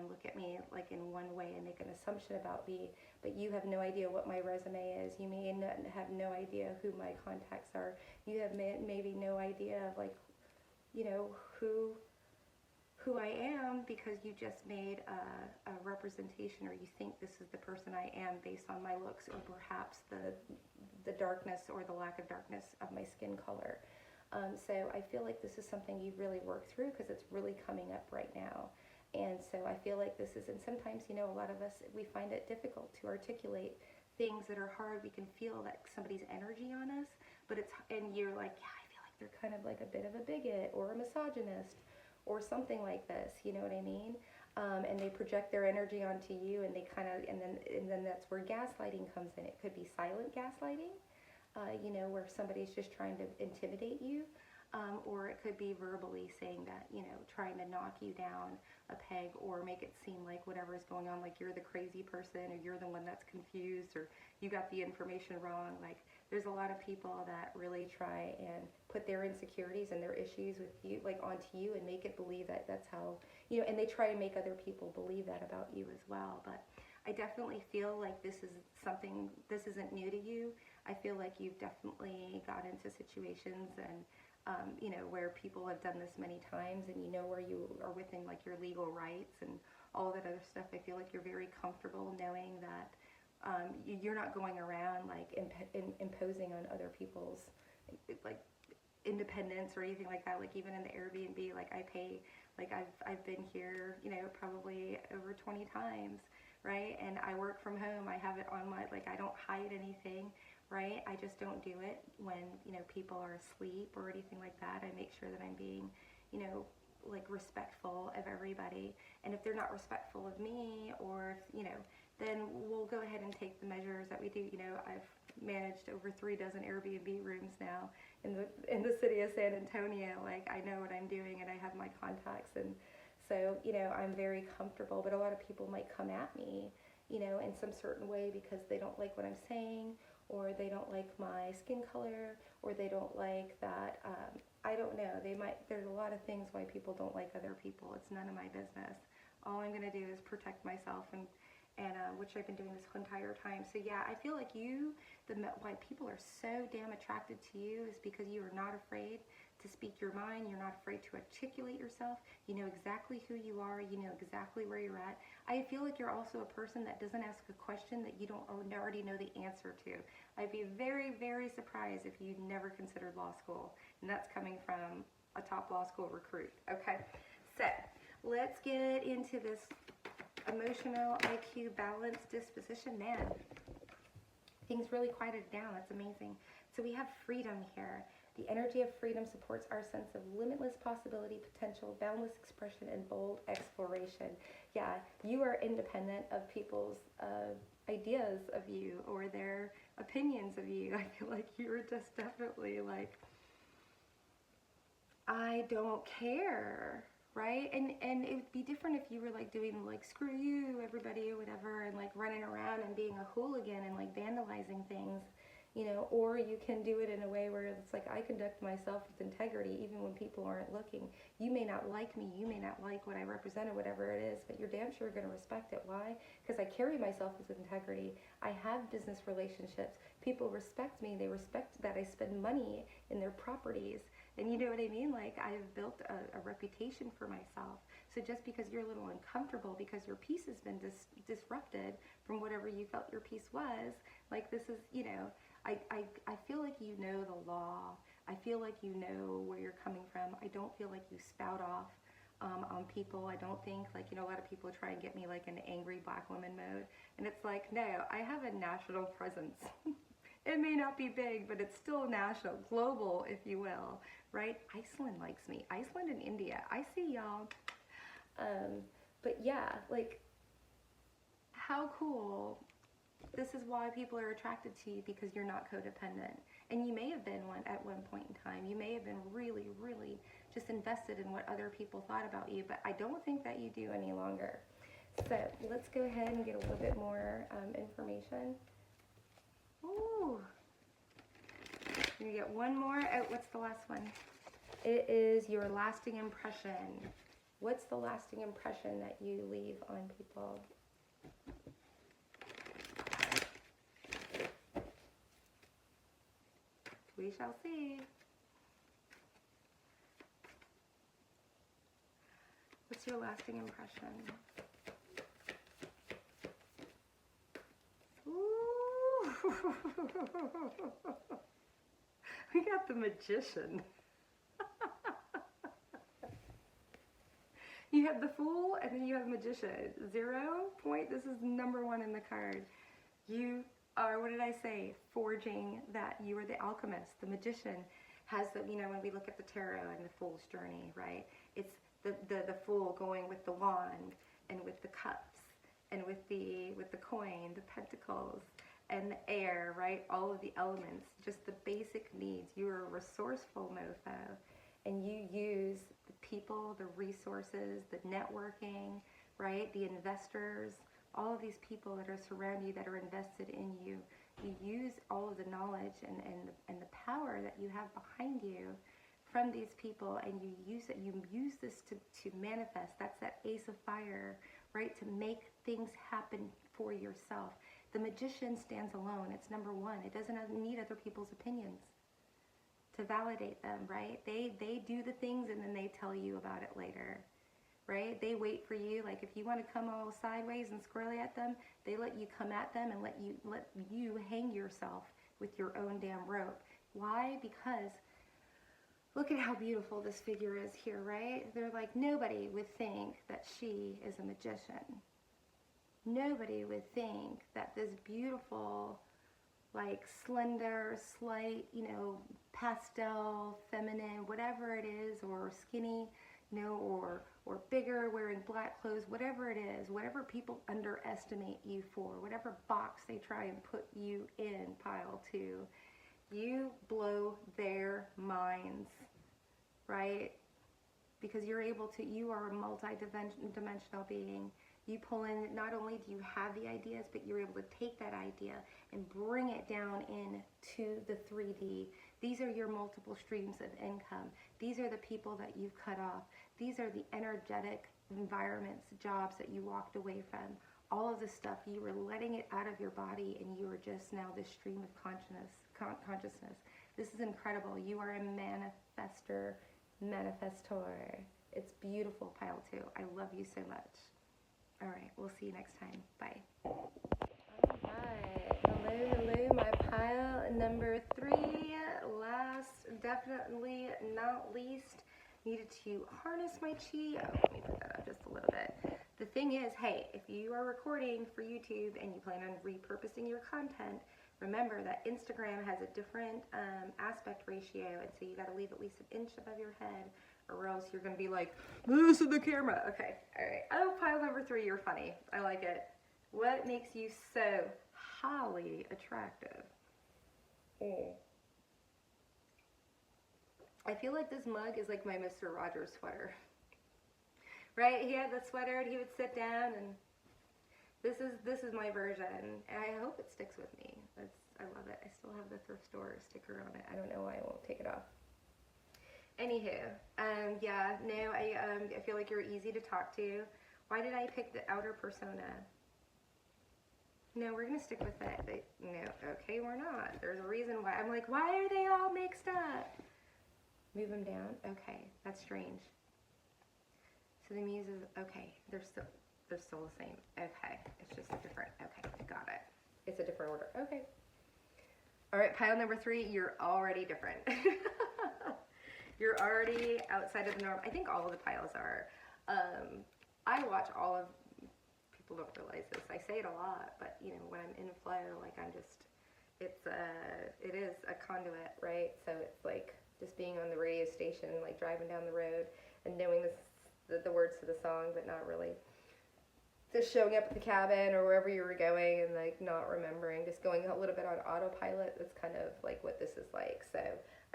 like in one way and make an assumption about me, but you have no idea what my resume is. You may have no idea who my contacts are. You have maybe no idea of like, you know, who I am, because you just made a representation, or you think this is the person I am based on my looks, or perhaps the darkness or the lack of darkness of my skin color. So I feel like this is something you really work through because it's really coming up right now. And so I feel like this is, and sometimes, you know, a lot of us, we find it difficult to articulate things that are hard. We can feel like somebody's energy on us, but and you're like, yeah, I feel like they're kind of like a bit of a bigot or a misogynist or something like this, you know what I mean? And they project their energy onto you, and they kind of, and then that's where gaslighting comes in. It could be silent gaslighting, you know, where somebody's just trying to intimidate you, or it could be verbally saying that, you know, trying to knock you down a peg or make it seem like whatever is going on, like you're the crazy person, or you're the one that's confused, or you got the information wrong. Like, there's a lot of people that really try and put their insecurities and their issues with you, like onto you, and make it believe that that's how, you know, and they try to make other people believe that about you as well. But I definitely feel like this isn't new to you. I feel like you've definitely got into situations and, you know, where people have done this many times, and you know where you are within like your legal rights and all that other stuff. I feel like you're very comfortable knowing that you're not going around like imposing on other people's like independence or anything like that. Like even in the Airbnb, like I pay, like I've been here, you know, probably over 20 times, right? And I work from home. I have it on my, like, I don't hide anything, right? I just don't do it when, you know, people are asleep or anything like that. I make sure that I'm being, you know, like respectful of everybody. And if they're not respectful of me, or if, you know, then we'll go ahead and take the measures that we do. You know, I've managed over 3 dozen Airbnb rooms now in the city of San Antonio. Like, I know what I'm doing, and I have my contacts, and so, you know, I'm very comfortable. But a lot of people might come at me, you know, in some certain way because they don't like what I'm saying, or they don't like my skin color, or they don't like that I don't know. There's a lot of things why people don't like other people. It's none of my business. All I'm going to do is protect myself, and which I've been doing this whole entire time. So yeah, I feel like why people are so damn attracted to you is because you are not afraid to speak your mind. You're not afraid to articulate yourself. You know exactly who you are. You know exactly where you're at. I feel like you're also a person that doesn't ask a question that you don't already know the answer to. I'd be very, very surprised if you never considered law school. And that's coming from a top law school recruit. Okay, so let's get into this emotional IQ balance disposition. Man, things really quieted down. That's amazing. So we have freedom here. The energy of freedom supports our sense of limitless possibility, potential, boundless expression, and bold exploration. Yeah, you are independent of people's ideas of you or their opinions of you. I feel like you're just definitely like, I don't care, right? And it would be different if you were like doing like screw you everybody or whatever, and like running around and being a hooligan and like vandalizing things, you know. Or you can do it in a way where it's like, I conduct myself with integrity even when people aren't looking. You may not like me, you may not like what I represent or whatever it is, but you're damn sure going to respect it. Why? Because I carry myself with integrity. I have business relationships. People respect me. They respect that I spend money in their properties. And you know what I mean? Like, I've built a reputation for myself. So just because you're a little uncomfortable because your piece has been disrupted from whatever you felt your piece was, like, this is, you know, I feel like you know the law. I feel like you know where you're coming from. I don't feel like you spout off on people. I don't think, like, you know, a lot of people try and get me like in angry black woman mode. And it's like, no, I have a national presence. It may not be big, but it's still national, global, if you will, right? Iceland likes me. Iceland and India. I see y'all. But yeah, like, how cool. This is why people are attracted to you, because you're not codependent. And you may have been one at one point in time. You may have been really, really just invested in what other people thought about you, but I don't think that you do any longer. So let's go ahead and get a little bit more information. Ooh. You get one more. Oh, what's the last one? It is your lasting impression. What's the lasting impression that you leave on people? We shall see. What's your lasting impression? Ooh. We got the Magician. You have the Fool, and then you have Magician. 0 point. This is number 1 in the card. You are, what did I say? Forging that. You are the alchemist. The Magician has the, you know, when we look at the tarot and the Fool's journey, right? It's the Fool going with the wand and with the cups and with the coin, the pentacles, and the air, right? All of the elements, just the basic needs. You're a resourceful mofo, and you use the people, the resources, the networking, right? The investors, all of these people that are surrounding you, that are invested in you. You use all of the knowledge and the power that you have behind you from these people, and you use this to manifest. That's that Ace of Fire, right? To make things happen for yourself. The Magician stands alone. It's number 1. It doesn't need other people's opinions to validate them, right? They do the things and then they tell you about it later, right? They wait for you. Like, if you want to come all sideways and squirrely at them, they let you come at them and let you hang yourself with your own damn rope. Why? Because look at how beautiful this figure is here, right? They're like, nobody would think that she is a magician. Nobody would think that this beautiful, like, slender, slight, you know, pastel, feminine, whatever it is, or skinny, you know, or bigger, wearing black clothes, whatever it is, whatever people underestimate you for, whatever box they try and put you in, pile 2, you blow their minds, right? Because you're able to, you are a multi-dimensional being. You pull in, not only do you have the ideas, but you're able to take that idea and bring it down into the 3D. These are your multiple streams of income. These are the people that you've cut off. These are the energetic environments, jobs that you walked away from. All of the stuff, you were letting it out of your body, and you were just now this stream of consciousness. This is incredible. You are a manifestor. It's beautiful, pile 2. I love you so much. All right, we'll see you next time. Bye. All right, hello, my pile number 3. Last, definitely not least, needed to harness my chi. Oh, let me put that up just a little bit. The thing is, hey, if you are recording for YouTube and you plan on repurposing your content, remember that Instagram has a different aspect ratio, and so you got to leave at least an inch above your head, or else you're going to be like, this is the camera. Okay, all right. Oh, pile number 3, you're funny. I like it. What makes you so highly attractive? I feel like this mug is like my Mr. Rogers sweater. Right? He had the sweater and he would sit down, and this is my version. And I hope it sticks with me. I love it. I still have the thrift store sticker on it. I don't know why I won't take it off. Anywho, yeah, no, I feel like you're easy to talk to. Why did I pick the outer persona? No, we're gonna stick with it. No, okay, we're not. There's a reason why. I'm like, why are they all mixed up? Move them down. Okay, that's strange. So the muses, okay, they're still the same. Okay, it's just a different. Okay, got it. It's a different order. Okay. All right, pile number 3. You're already different. You're already outside of the norm. I think all of the piles are. I watch all of. People don't realize this. I say it a lot, but you know, when I'm in flow, like it is a conduit, right? So it's like just being on the radio station, like driving down the road and knowing the words to the song, but not really. Just showing up at the cabin or wherever you were going and like not remembering, just going a little bit on autopilot. That's kind of like what this is like. So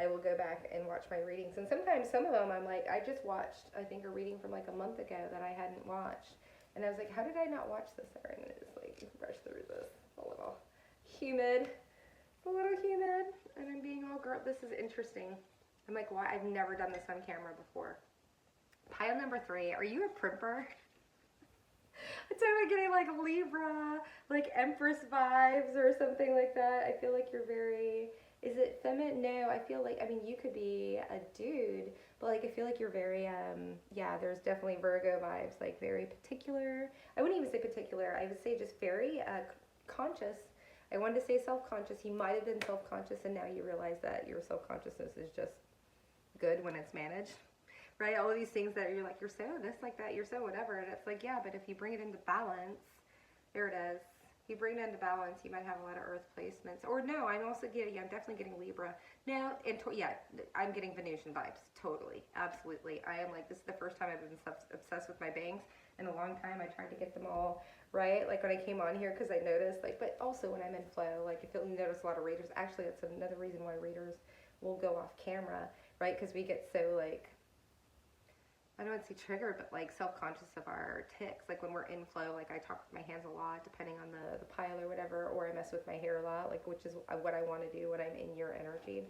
I will go back and watch my readings, and sometimes some of them I'm like, I just watched, I think, a reading from like a month ago that I hadn't watched. And I was like, how did I not watch this? And it's like, brush through this. It's a little humid. It's a little humid. And I'm being all girl. This is interesting. I'm like, why? I've never done this on camera before. Pile number 3. Are you a primper? It's I'm getting like Libra, like Empress vibes or something like that. I feel like you're very, is it feminine? No, I feel like, I mean, you could be a dude, but like I feel like you're very, yeah, there's definitely Virgo vibes, like very particular. I wouldn't even say particular. I would say just very conscious. I wanted to say self-conscious. You might have been self-conscious, and now you realize that your self-consciousness is just good when it's managed. Right, all of these things that you're like, you're so this, like that, you're so whatever, and it's like, yeah, but if you bring it into balance, there it is. If you bring it into balance, you might have a lot of Earth placements. Or no, I'm also getting, I'm definitely getting Libra. Now, yeah, I'm getting Venusian vibes, totally, absolutely. I am like, this is the first time I've been obsessed with my bangs in a long time. I tried to get them all right, like when I came on here, because I noticed, like, but also when I'm in flow, like if you notice a lot of readers, actually that's another reason why readers will go off camera, right, because we get so like, I don't want to say triggered, but like self-conscious of our tics. Like when we're in flow, like I talk with my hands a lot, depending on the pile or whatever, or I mess with my hair a lot, like which is what I want to do when I'm in your energy.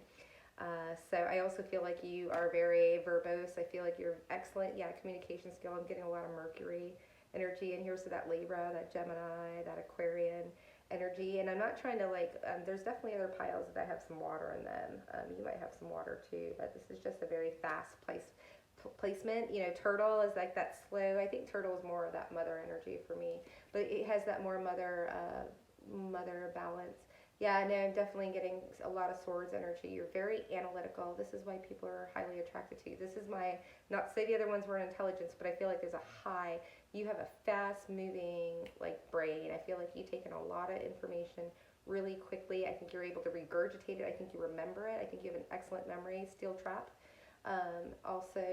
So I also feel like you are very verbose. I feel like you're excellent, yeah, communication skill. I'm getting a lot of Mercury energy in here, so that Libra, that Gemini, that Aquarian energy. And I'm not trying to like, there's definitely other piles that have some water in them. You might have some water too, but this is just a very fast placement. You know, turtle is like that slow. I think turtle is more of that mother energy for me, but it has that more mother balance. Yeah, no, I'm definitely getting a lot of swords energy. You're very analytical. This is why people are highly attracted to you. This is my, not to say the other ones were intelligence, but I feel like there's a high, you have a fast moving like brain. I feel like you take in a lot of information really quickly. I think you're able to regurgitate it. I think you remember it. I think you have an excellent memory. Steel trap. Also,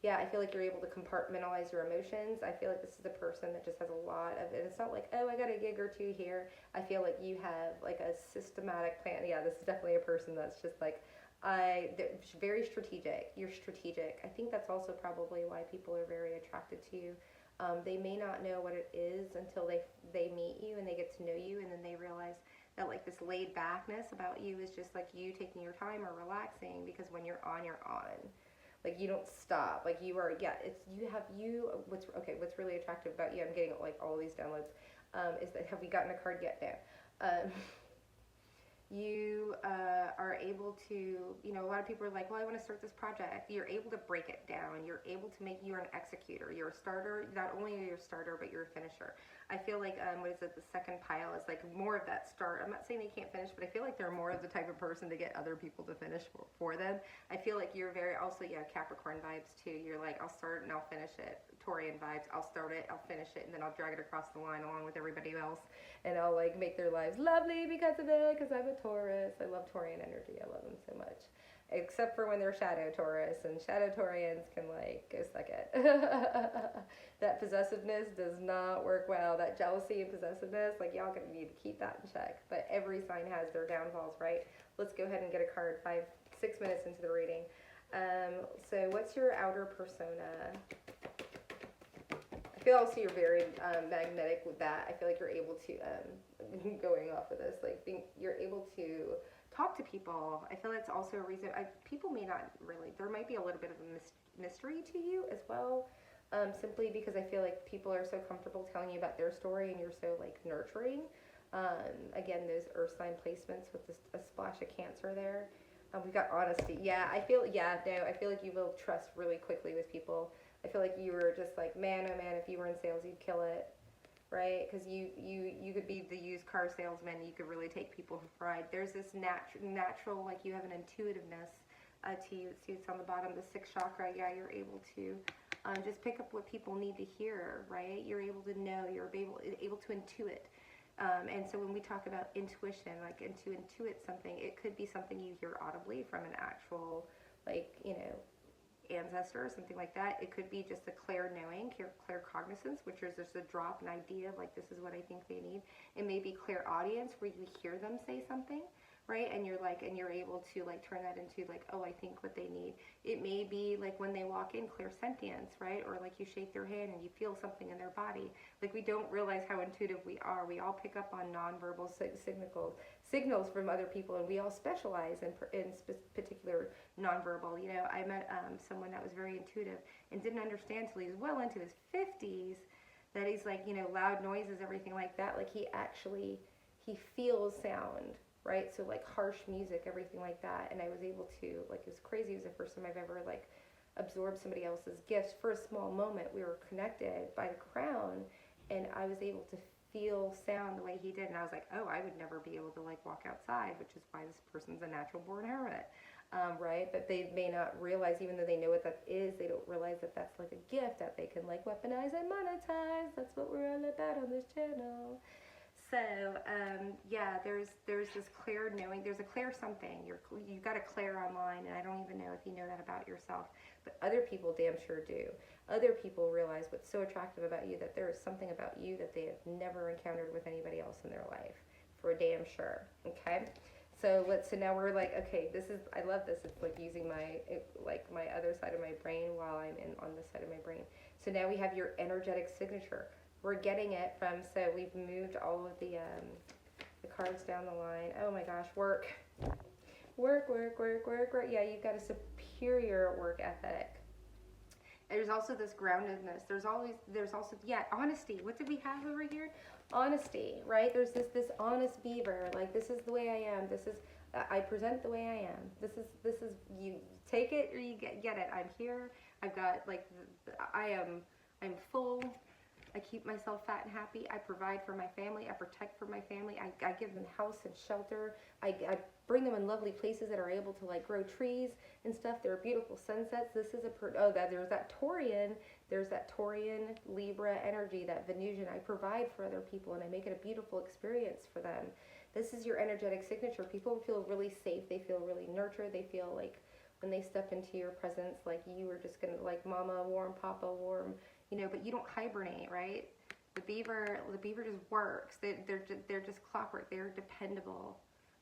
yeah, I feel like you're able to compartmentalize your emotions. I feel like this is a person that just has a lot of, and it's not like, oh, I got a gig or two here. I feel like you have like a systematic plan. Yeah, this is definitely a person that's just like, very strategic. You're strategic. I think that's also probably why people are very attracted to you. They may not know what it is until they meet you and they get to know you, and then they realize that like this laid backness about you is just like you taking your time or relaxing, because when you're on, you're on. Like you don't stop. Like you are, yeah, it's, you have you, what's, okay, what's really attractive about you, I'm getting like all these downloads, is that, have we gotten a card yet? No. You are able to, you know, a lot of people are like, well, I want to start this project. You're able to break it down. You're able to make, you're an executor. You're a starter. Not only are you a starter, but you're a finisher. I feel like, what is it, the second pile is like more of that start. I'm not saying they can't finish, but I feel like they're more of the type of person to get other people to finish for them. I feel like you're very, also, yeah, Capricorn vibes too. You're like, I'll start and I'll finish it. Taurian vibes, I'll start it, I'll finish it, and then I'll drag it across the line along with everybody else. And I'll like make their lives lovely because of it, because I'm a Taurus. I love Taurian energy. I love them so much. Except for when they're shadow Taurus, and shadow Taurians can like go suck it. That possessiveness does not work well. That jealousy and possessiveness, like y'all gonna need to keep that in check. But every sign has their downfalls, right? Let's go ahead and get a card 6 minutes into the reading. So what's your outer persona? I feel also you're very magnetic with that. I feel like you're able to, going off of this, like you're able to talk to people. I feel that's also a reason, people may not really, there might be a little bit of a mystery to you as well, simply because I feel like people are so comfortable telling you about their story and you're so like nurturing. Again, those earth sign placements with this, a splash of Cancer there. We've got honesty. Yeah, I feel like you will trust really quickly with people. I feel like you were just like, man, oh man, if you were in sales, you'd kill it, right? Because you could be the used car salesman. You could really take people for a ride. There's this natural, like you have an intuitiveness to you. See, it's on the bottom, the sixth chakra. Yeah, you're able to just pick up what people need to hear, right? You're able to know. You're able to intuit. And so when we talk about intuition, like to intuit something, it could be something you hear audibly from an actual, like, you know, ancestor or something like that. It could be just a clear knowing, clear cognizance, which is just a drop, an idea, like this is what I think they need. It may be clear audience where you hear them say something, right? And you're like, and you're able to like turn that into like, oh, I think what they need. It may be like when they walk in, clear sentience, right? Or like you shake their hand and you feel something in their body. Like we don't realize how intuitive we are. We all pick up on nonverbal signals from other people, and we all specialize in particular nonverbal. You know, I met someone that was very intuitive and didn't understand till he was well into his 50s that he's like, you know, loud noises, everything like that. Like he feels sound, right? So like harsh music, everything like that. And I was able to, like, it was crazy. It was the first time I've ever like absorbed somebody else's gifts for a small moment. We were connected by the crown, and I was able to feel sound the way he did. And I was like, oh, I would never be able to like walk outside, which is why this person's a natural born hermit. Right? But they may not realize, even though they know what that is, they don't realize that that's like a gift that they can like weaponize and monetize. That's what we're all about on this channel. So, yeah, there's this clear knowing, there's a clear something, you've got a clear online, and I don't even know if you know that about yourself, but other people damn sure do. Other people realize what's so attractive about you, that there is something about you that they have never encountered with anybody else in their life, for damn sure, okay? So now we're like, okay, I love this, it's like using my other side of my brain while I'm on this side of my brain. So now we have your energetic signature. We're getting it from, so we've moved all of the cards down the line. Oh my gosh, work. Yeah, you've got a superior work ethic. There's also this groundedness. There's also, yeah, honesty. What did we have over here? Honesty, right? There's this honest beaver. Like, this is the way I am. I present the way I am. This is, you take it or you get it. I'm here. I've got, like, I'm full. I keep myself fat and happy. I provide for my family. I protect for my family. I give them house and shelter. I bring them in lovely places that are able to like grow trees and stuff. There are beautiful sunsets. This is there's that Taurian Libra energy, that Venusian. I provide for other people and I make it a beautiful experience for them. This is your energetic signature. People feel really safe. They feel really nurtured. They feel like when they step into your presence, like you are just gonna, like, mama warm, papa warm. You know, but you don't hibernate, right? The beaver just works. They're just clockwork. They're dependable,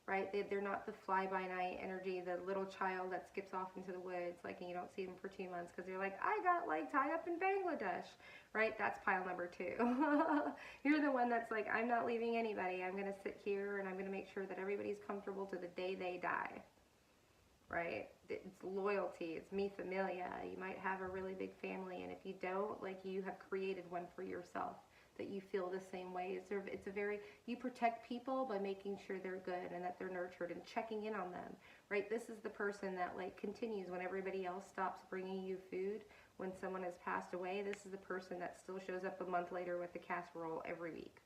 right? They're not the fly-by-night energy, the little child that skips off into the woods, like, and you don't see them for 2 months because they're like, I got like tied up in Bangladesh, right? That's pile number 2. You're the one that's like, I'm not leaving anybody. I'm going to sit here and I'm going to make sure that everybody's comfortable to the day they die, right? It's loyalty, it's me familia. You might have a really big family, and if you don't, like, you have created one for yourself that you feel the same way. It's a very, you protect people by making sure they're good and that they're nurtured and checking in on them, right? This is the person that, like, continues when everybody else stops bringing you food. When someone has passed away, this is the person that still shows up a month later with the casserole every week,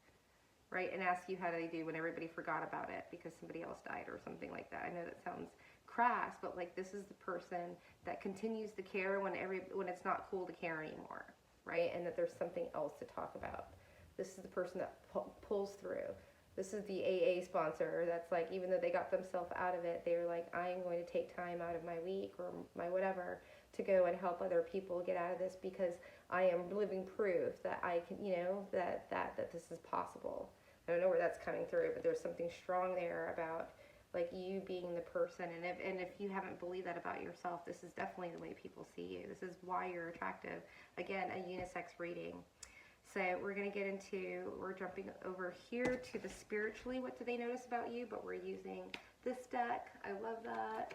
right? And asks you how they do when everybody forgot about it because somebody else died or something like that. I know that sounds crass, but, like, this is the person that continues to care when it's not cool to care anymore, right? And that there's something else to talk about. This is the person that pulls through. This is the AA sponsor that's like, even though they got themselves out of it, they're like, I am going to take time out of my week or my whatever to go and help other people get out of this, because I am living proof that I can, that this is possible. I don't know where that's coming through, but there's something strong there about, like, you being the person. And if you haven't believed that about yourself, this is definitely the way people see you. This is why you're attractive. Again, a unisex reading. So we're jumping over here to the spiritually, what do they notice about you? But we're using this deck. I love that.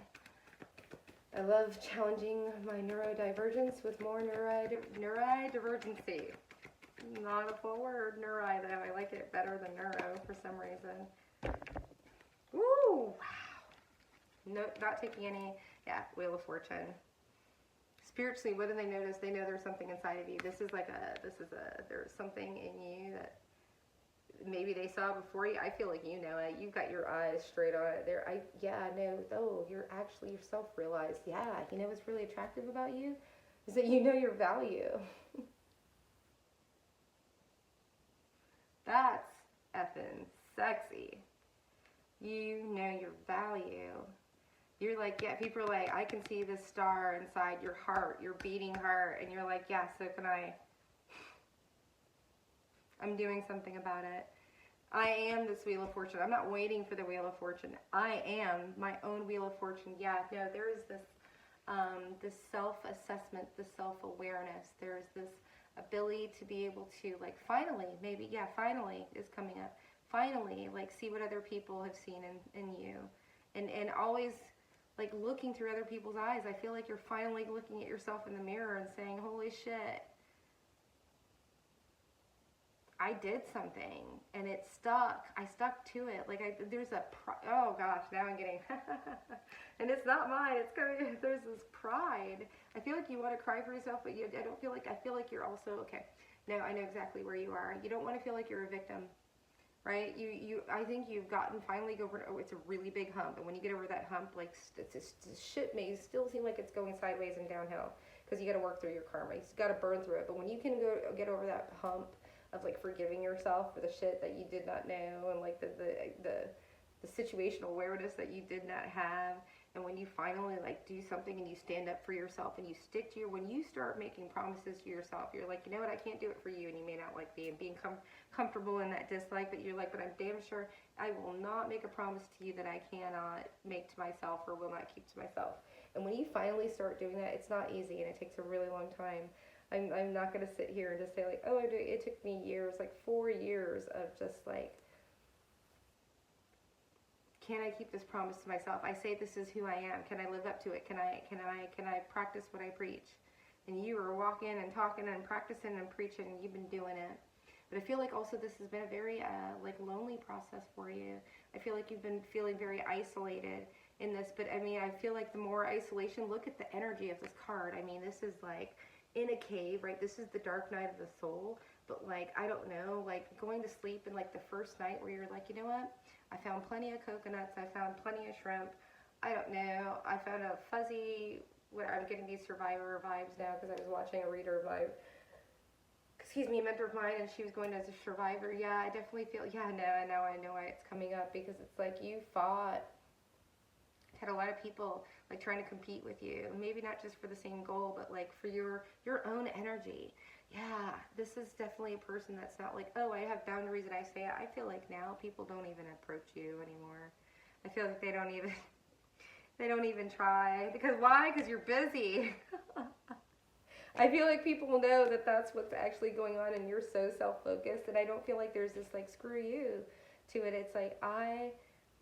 I love challenging my neurodivergence with more neurodivergency. Not a full word, neuri, though. I like it better than neuro for some reason. Ooh, wow. No, not taking any. Yeah, Wheel of Fortune. Spiritually, what do they notice? They know there's something inside of you. There's something in you that maybe they saw before you. I feel like you know it. You've got your eyes straight on it. You're actually yourself realized. Yeah, you know what's really attractive about you? Is that you know your value. That's effing sexy. You know your value. You're like, yeah, people are like, I can see this star inside your heart, your beating heart, and you're like, yeah, so can I. I'm doing something about it. I am this Wheel of Fortune. I'm not waiting for the Wheel of Fortune. I am my own Wheel of Fortune. Yeah, no, there is this self-assessment, this self-awareness. There's this ability to be able to, like, finally is coming up. Finally, like, see what other people have seen in you. And always, like, looking through other people's eyes. I feel like you're finally looking at yourself in the mirror and saying, holy shit, I did something and it stuck. I stuck to it. Like, oh gosh, now I'm getting, and it's not mine. It's coming. There's this pride. I feel like you want to cry for yourself, but I feel like you're also, okay, no, I know exactly where you are. You don't want to feel like you're a victim. Right? I think you've finally over, it's a really big hump. And when you get over that hump, like, shit may still seem like it's going sideways and downhill, because you got to work through your karma. You got to burn through it. But when you can get over that hump of, like, forgiving yourself for the shit that you did not know, and, like, the situational awareness that you did not have, and when you finally, like, do something and you stand up for yourself and you stick to when you start making promises to yourself, you're like, you know what, I can't do it for you, and you may not like being comfortable in that dislike, but you're like, but I'm damn sure I will not make a promise to you that I cannot make to myself or will not keep to myself. And when you finally start doing that, it's not easy, and it takes a really long time. I'm not going to sit here and just say, like, oh, it took me years, like 4 years of just, like, can I keep this promise to myself? I say this is who I am. Can I live up to it? Can I practice what I preach? And you are walking and talking and practicing and preaching, and you've been doing it. But I feel like also this has been a very like, lonely process for you. I feel like you've been feeling very isolated in this. But I mean, I feel like the more isolation, look at the energy of this card. I mean, this is like in a cave, right? This is the dark night of the soul. But, like, I don't know, like, going to sleep in, like, the first night where you're like, you know what? I found plenty of coconuts. I found plenty of shrimp. I don't know. I found a fuzzy, I'm getting these survivor vibes now because I was watching a reader vibe. A mentor of mine, and she was going as a survivor. Yeah, I definitely feel, yeah, no, I know why it's coming up, because it's like you fought. Had a lot of people, like, trying to compete with you. Maybe not just for the same goal, but, like, for your own energy. Yeah, this is definitely a person that's not like, oh, I have boundaries and I say it. I feel like now people don't even approach you anymore. I feel like they don't even try. Because why? Because you're busy. I feel like people know that that's what's actually going on, and you're so self-focused, and I don't feel like there's this, like, screw you to it. It's like, I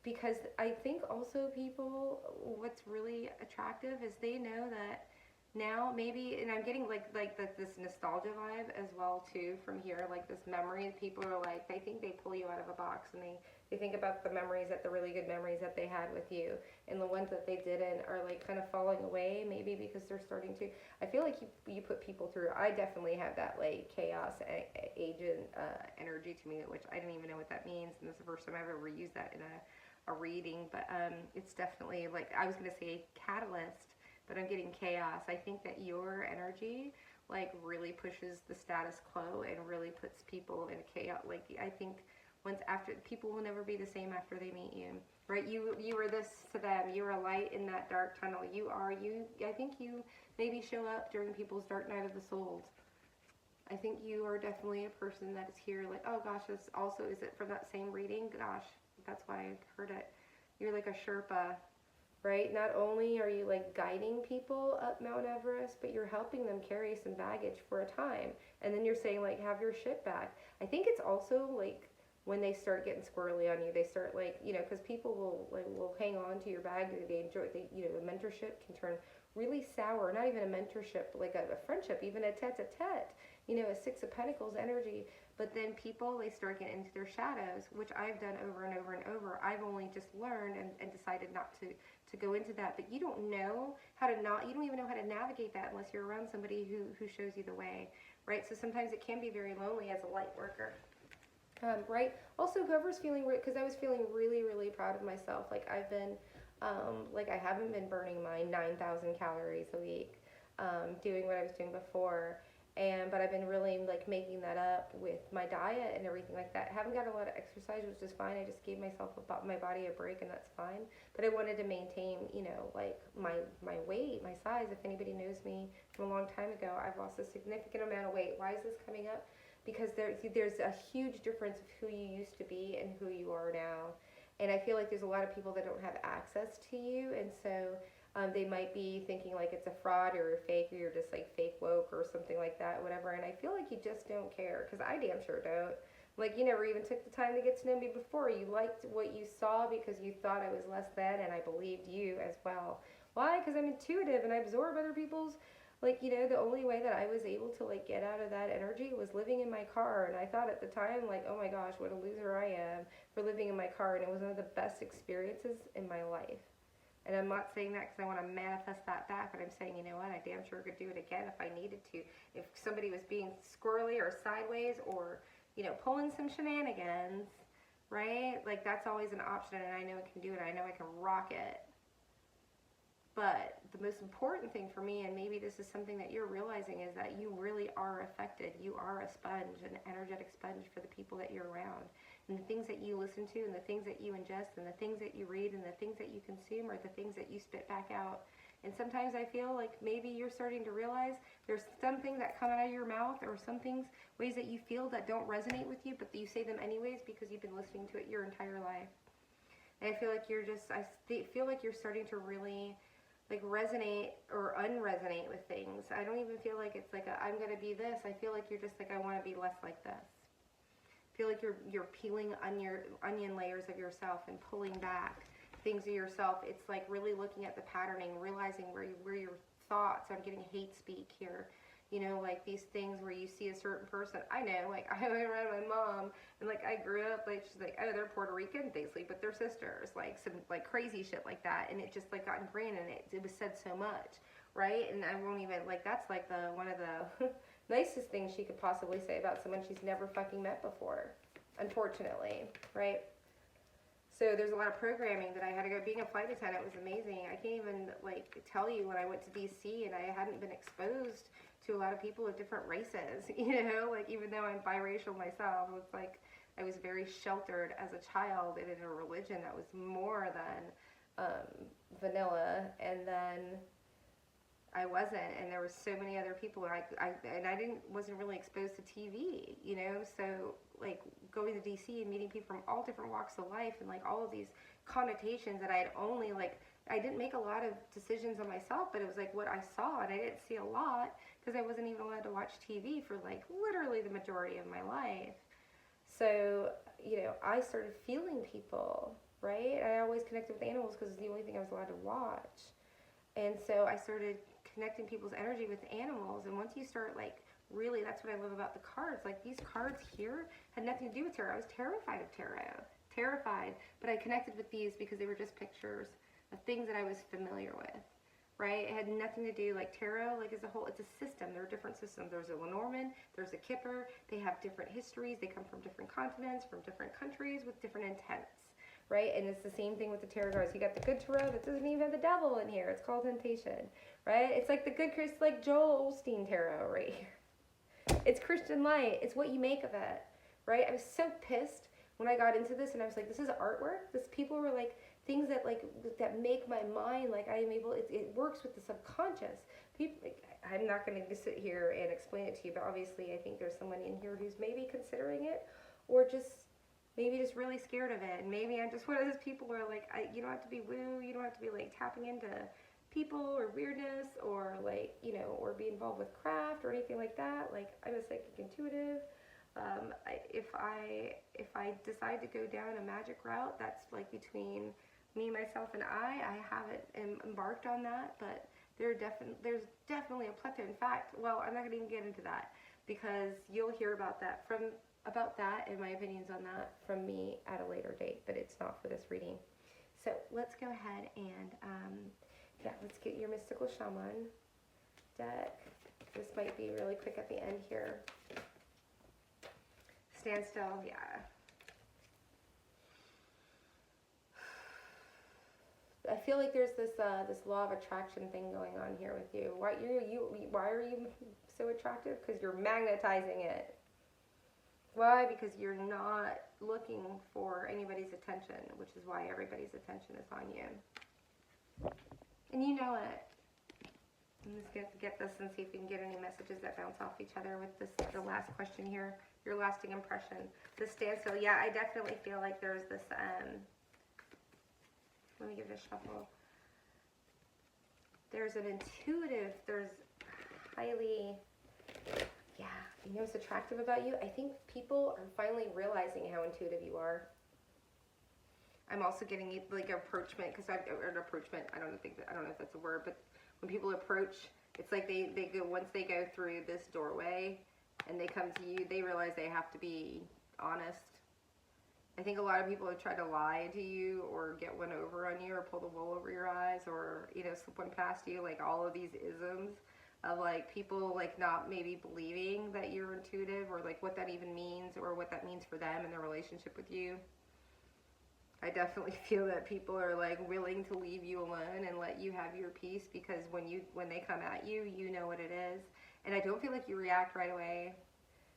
because I think also people, what's really attractive is they know that now maybe, and I'm getting like this nostalgia vibe as well too from here, like this memory. People are like, they think they pull you out of a box, and they think about the memories, that the really good memories that they had with you, and the ones that they didn't are like kind of falling away, maybe because they're starting to, I feel like you put people through, I definitely have that like chaos agent energy to me, which I didn't even know what that means, and this is the first time I've ever used that in a reading, but it's definitely, like, I was going to say catalyst, but I'm getting chaos. I think that your energy like really pushes the status quo and really puts people in a chaos. Like, I think once after, people will never be the same after they meet you, right? You were this to them. You were a light in that dark tunnel. I think you maybe show up during people's dark night of the souls. I think you are definitely a person that is here like, oh gosh, this also, is it from that same reading? Gosh, that's why I heard it. You're like a Sherpa, right? Not only are you like guiding people up Mount Everest, but you're helping them carry some baggage for a time. And then you're saying like, have your shit back. I think it's also like when they start getting squirrely on you, they start like, you know, because people will hang on to your bag. They enjoy, you know, the mentorship can turn really sour. Not even a mentorship, but like a friendship, even a tete-a-tete, you know, a Six of Pentacles energy. But then people, they start getting into their shadows, which I've done over and over and over. I've only just learned and decided not to go into that. But you don't know how to you don't even know how to navigate that unless you're around somebody who shows you the way, right? So sometimes it can be very lonely as a light worker. Right? Also, whoever's feeling, because I was feeling really, really proud of myself. Like, I've been, like, I haven't been burning my 9,000 calories a week, doing what I was doing before. But I've been really like making that up with my diet and everything like that. I haven't got a lot of exercise, which is fine. I just gave myself my body a break, and that's fine. But I wanted to maintain, you know, like my weight, my size. If anybody knows me from a long time ago, I've lost a significant amount of weight. Why is this coming up? Because there's a huge difference of who you used to be and who you are now. And I feel like there's a lot of people that don't have access to you, and so they might be thinking like it's a fraud or a fake, or you're just like fake woke or something like that, whatever. And I feel like you just don't care, because I damn sure don't. Like, you never even took the time to get to know me before. You liked what you saw because you thought I was less than, and I believed you as well. Why? Because I'm intuitive and I absorb other people's, like, you know, the only way that I was able to like get out of that energy was living in my car. And I thought at the time, like, oh my gosh, what a loser I am for living in my car. And it was one of the best experiences in my life. And I'm not saying that because I want to manifest that back, but I'm saying, you know what, I damn sure could do it again if I needed to. If somebody was being squirrely or sideways, or, you know, pulling some shenanigans, right? Like, that's always an option, and I know I can do it. I know I can rock it. But the most important thing for me, and maybe this is something that you're realizing, is that you really are affected. You are a sponge, an energetic sponge for the people that you're around. And the things that you listen to, and the things that you ingest, and the things that you read, and the things that you consume are the things that you spit back out. And sometimes I feel like maybe you're starting to realize there's some things that come out of your mouth, or some things, ways that you feel that don't resonate with you, but you say them anyways because you've been listening to it your entire life. And I feel like feel like you're starting to really like resonate or unresonate with things. I don't even feel like it's like I'm gonna be this. I feel like you're just like, I want to be less like this. I feel like you're peeling onion layers of yourself and pulling back things of yourself. It's like really looking at the patterning, realizing where your thoughts. I'm getting hate speak here. You know, like these things where you see a certain person. I know, like, I went around my mom, and like I grew up, like, she's like, oh, they're Puerto Rican, they sleep with their sisters, like some like crazy shit like that, and it just like got ingrained, and it was said so much, right? And I won't even, like, that's like one of the nicest things she could possibly say about someone she's never fucking met before, unfortunately, right? So there's a lot of programming that I had to go. Being a flight attendant was amazing. I can't even like tell you, when I went to DC and I hadn't been exposed to a lot of people of different races, you know, like, even though I'm biracial myself, it's like I was very sheltered as a child and in a religion that was more than vanilla, and then I wasn't, and there was so many other people, and I wasn't really exposed to TV, you know, so like going to DC and meeting people from all different walks of life, and like all of these connotations that I had only like, I didn't make a lot of decisions on myself, but it was like what I saw, and I didn't see a lot because I wasn't even allowed to watch TV for like literally the majority of my life. So, you know, I started feeling people right? I always connected with animals because it's the only thing I was allowed to watch. And so I started connecting people's energy with animals. And once you start like really, that's what I love about the cards. Like these cards here had nothing to do with tarot. I was terrified of tarot, terrified. But I connected with these because they were just pictures of things that I was familiar with, right? It had nothing to do, like tarot, like as a whole, it's a system. There are different systems. There's a Lenormand, there's a Kipper. They have different histories. They come from different continents, from different countries with different intents. Right, and it's the same thing with the tarot cards. You got the good tarot that doesn't even have the devil in here. It's called Temptation, right? It's like the good, like Joel Osteen tarot right here. It's Christian light. It's what you make of it, right? I was so pissed when I got into this, and I was like, this is artwork. This people were like things that like that make my mind like I am able. It works with the subconscious. People, like, I'm not going to sit here and explain it to you, but obviously I think there's someone in here who's maybe considering it, or just maybe just really scared of it. And maybe I'm just one of those people where like you don't have to be woo, you don't have to be like tapping into people or weirdness or like, you know, or be involved with craft or anything like that. Like I'm a psychic intuitive. If I decide to go down a magic route, that's like between me, myself, and I haven't embarked on that, but there's definitely a plethora. In fact, well, I'm not going to even get into that because you'll hear about that and my opinions on that from me at a later date, but it's not for this reading. So let's go ahead and, let's get your Mystical Shaman deck. This might be really quick at the end here. Stand still, yeah. I feel like there's this law of attraction thing going on here with you. Why are you so attractive? Because you're magnetizing it. Why? Because you're not looking for anybody's attention, which is why everybody's attention is on you. And you know it. I'm just going to get this and see if we can get any messages that bounce off each other with the last question here. Your lasting impression. The standstill. Yeah, I definitely feel like there's this, let me give it a shuffle. There's an intuitive, there's highly, you know what's attractive about you? I think people are finally realizing how intuitive you are. I'm also getting like approachment, because approachment, I don't know if that's a word, but when people approach, it's like they go, once they go through this doorway and they come to you, they realize they have to be honest. I think a lot of people have tried to lie to you or get one over on you or pull the wool over your eyes or, you know, slip one past you, like all of these isms of like people like not maybe believing that you're intuitive or like what that even means or what that means for them and their relationship with you. I definitely feel that people are like willing to leave you alone and let you have your peace because when they come at you, you know what it is. And I don't feel like you react right away.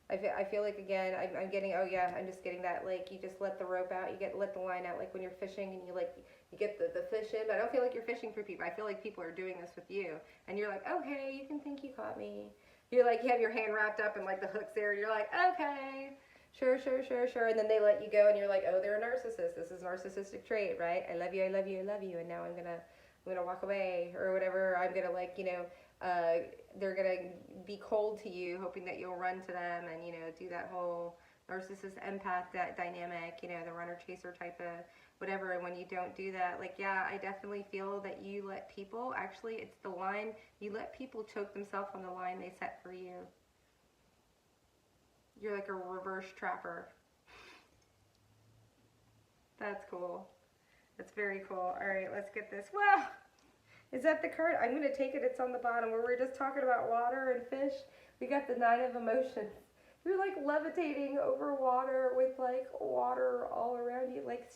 I feel like, again, I'm getting, I'm just getting that, like, you just let the rope out, let the line out, like when you're fishing and you get the fish in, but I don't feel like you're fishing for people. I feel like people are doing this with you. And you're like, okay, you can think you caught me. You're like, you have your hand wrapped up and like the hook's there. You're like, okay, sure. And then they let you go and you're like, oh, they're a narcissist. This is a narcissistic trait, right? I love you. And now I'm gonna walk away or whatever. I'm gonna like, you know, they're gonna be cold to you, hoping that you'll run to them and, you know, do that whole narcissist empath that dynamic, you know, the runner chaser type of whatever. And when you don't do that, like, yeah, I definitely feel that you let people, actually it's the line, you let people choke themselves on the line they set for you. You're like a reverse trapper. That's cool. That's very cool. All right, let's get this. Well, is that the card? I'm going to take it. It's on the bottom where we're just talking about water and fish. We got the Nine of Emotions. You're like levitating over water with like water all around you. Like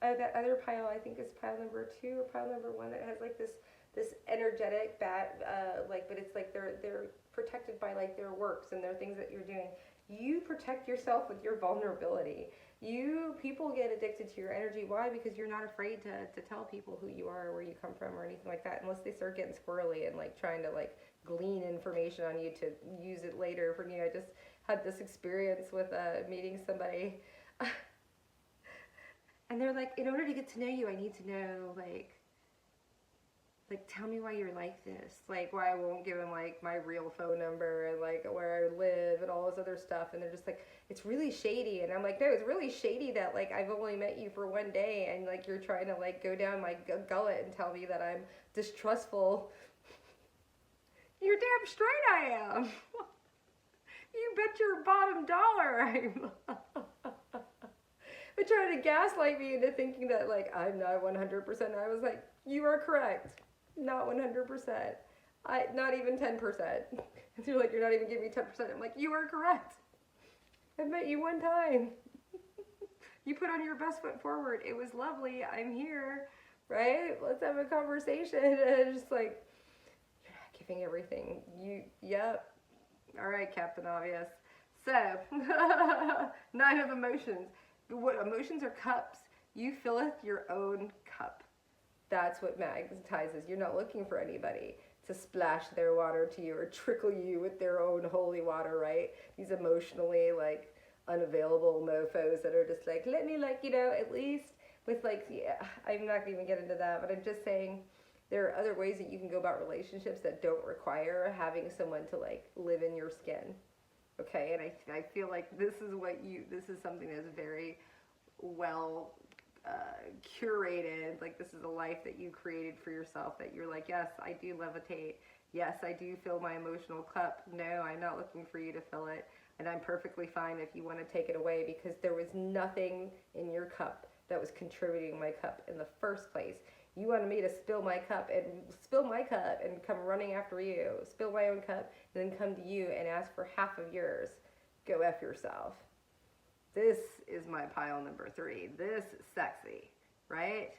that other pile, I think is pile number 2 or pile number 1 that has like this energetic bat, but it's like they're protected by like their works and their things that you're doing. You protect yourself with your vulnerability. People get addicted to your energy. Why? Because you're not afraid to tell people who you are or where you come from or anything like that, unless they start getting squirrely and like trying to like glean information on you to use it later. For me, I just had this experience with meeting somebody and they're like, in order to get to know you, I need to know like tell me why you're like this, like why I won't give them like my real phone number and like where I live and all this other stuff, and they're just like, it's really shady. And I'm like, no, it's really shady that like I've only met you for one day, and like you're trying to like go down my gullet and tell me that I'm distrustful. You're damn straight I am. You bet your bottom dollar I'm. But trying to gaslight me into thinking that like I'm not 100%. I was like, you are correct. Not 100%. Not even 10%. And you're like, you're not even giving me 10%. I'm like, you are correct. I've met you one time. You put on your best foot forward. It was lovely. I'm here. Right? Let's have a conversation. And just like, you're not giving everything. Yep. All right, Captain Obvious. So, 9 of emotions. What emotions are cups? You filleth your own cup. That's what magnetizes. You're not looking for anybody to splash their water to you or trickle you with their own holy water, right? These emotionally like unavailable mofos that are just like, let me like, you know, at least with like, yeah, I'm not gonna even get into that, but I'm just saying there are other ways that you can go about relationships that don't require having someone to like live in your skin. Okay, and I feel like this is something that's very well curated. Like this is a life that you created for yourself, that you're like, yes, I do levitate. Yes, I do fill my emotional cup. No, I'm not looking for you to fill it. And I'm perfectly fine if you want to take it away, because there was nothing in your cup that was contributing my cup in the first place. You wanted me to spill my cup and come running after you, spill my own cup, and then come to you and ask for half of yours. Go F yourself. This is my pile number 3. This is sexy, right?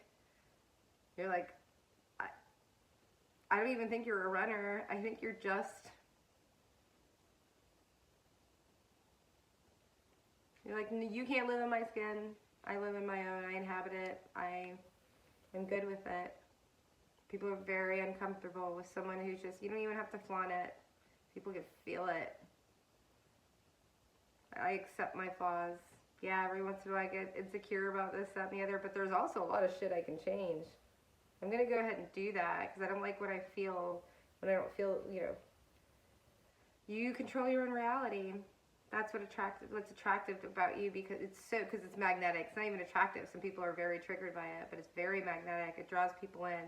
You're like, I don't even think you're a runner. I think you're like, you can't live in my skin. I live in my own. I inhabit it. I'm good with it. People are very uncomfortable with someone who's just, you don't even have to flaunt it. People can feel it. I accept my flaws. Yeah, every once in a while I get insecure about this, that, and the other, but there's also a lot of shit I can change. I'm going to go ahead and do that because I don't like what I feel when I don't feel, you know. You control your own reality. That's what's attractive about you, because it's magnetic. It's not even attractive. Some people are very triggered by it, but it's very magnetic. It draws people in.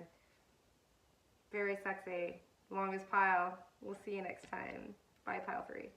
Very sexy. Longest pile. We'll see you next time. Bye, pile 3.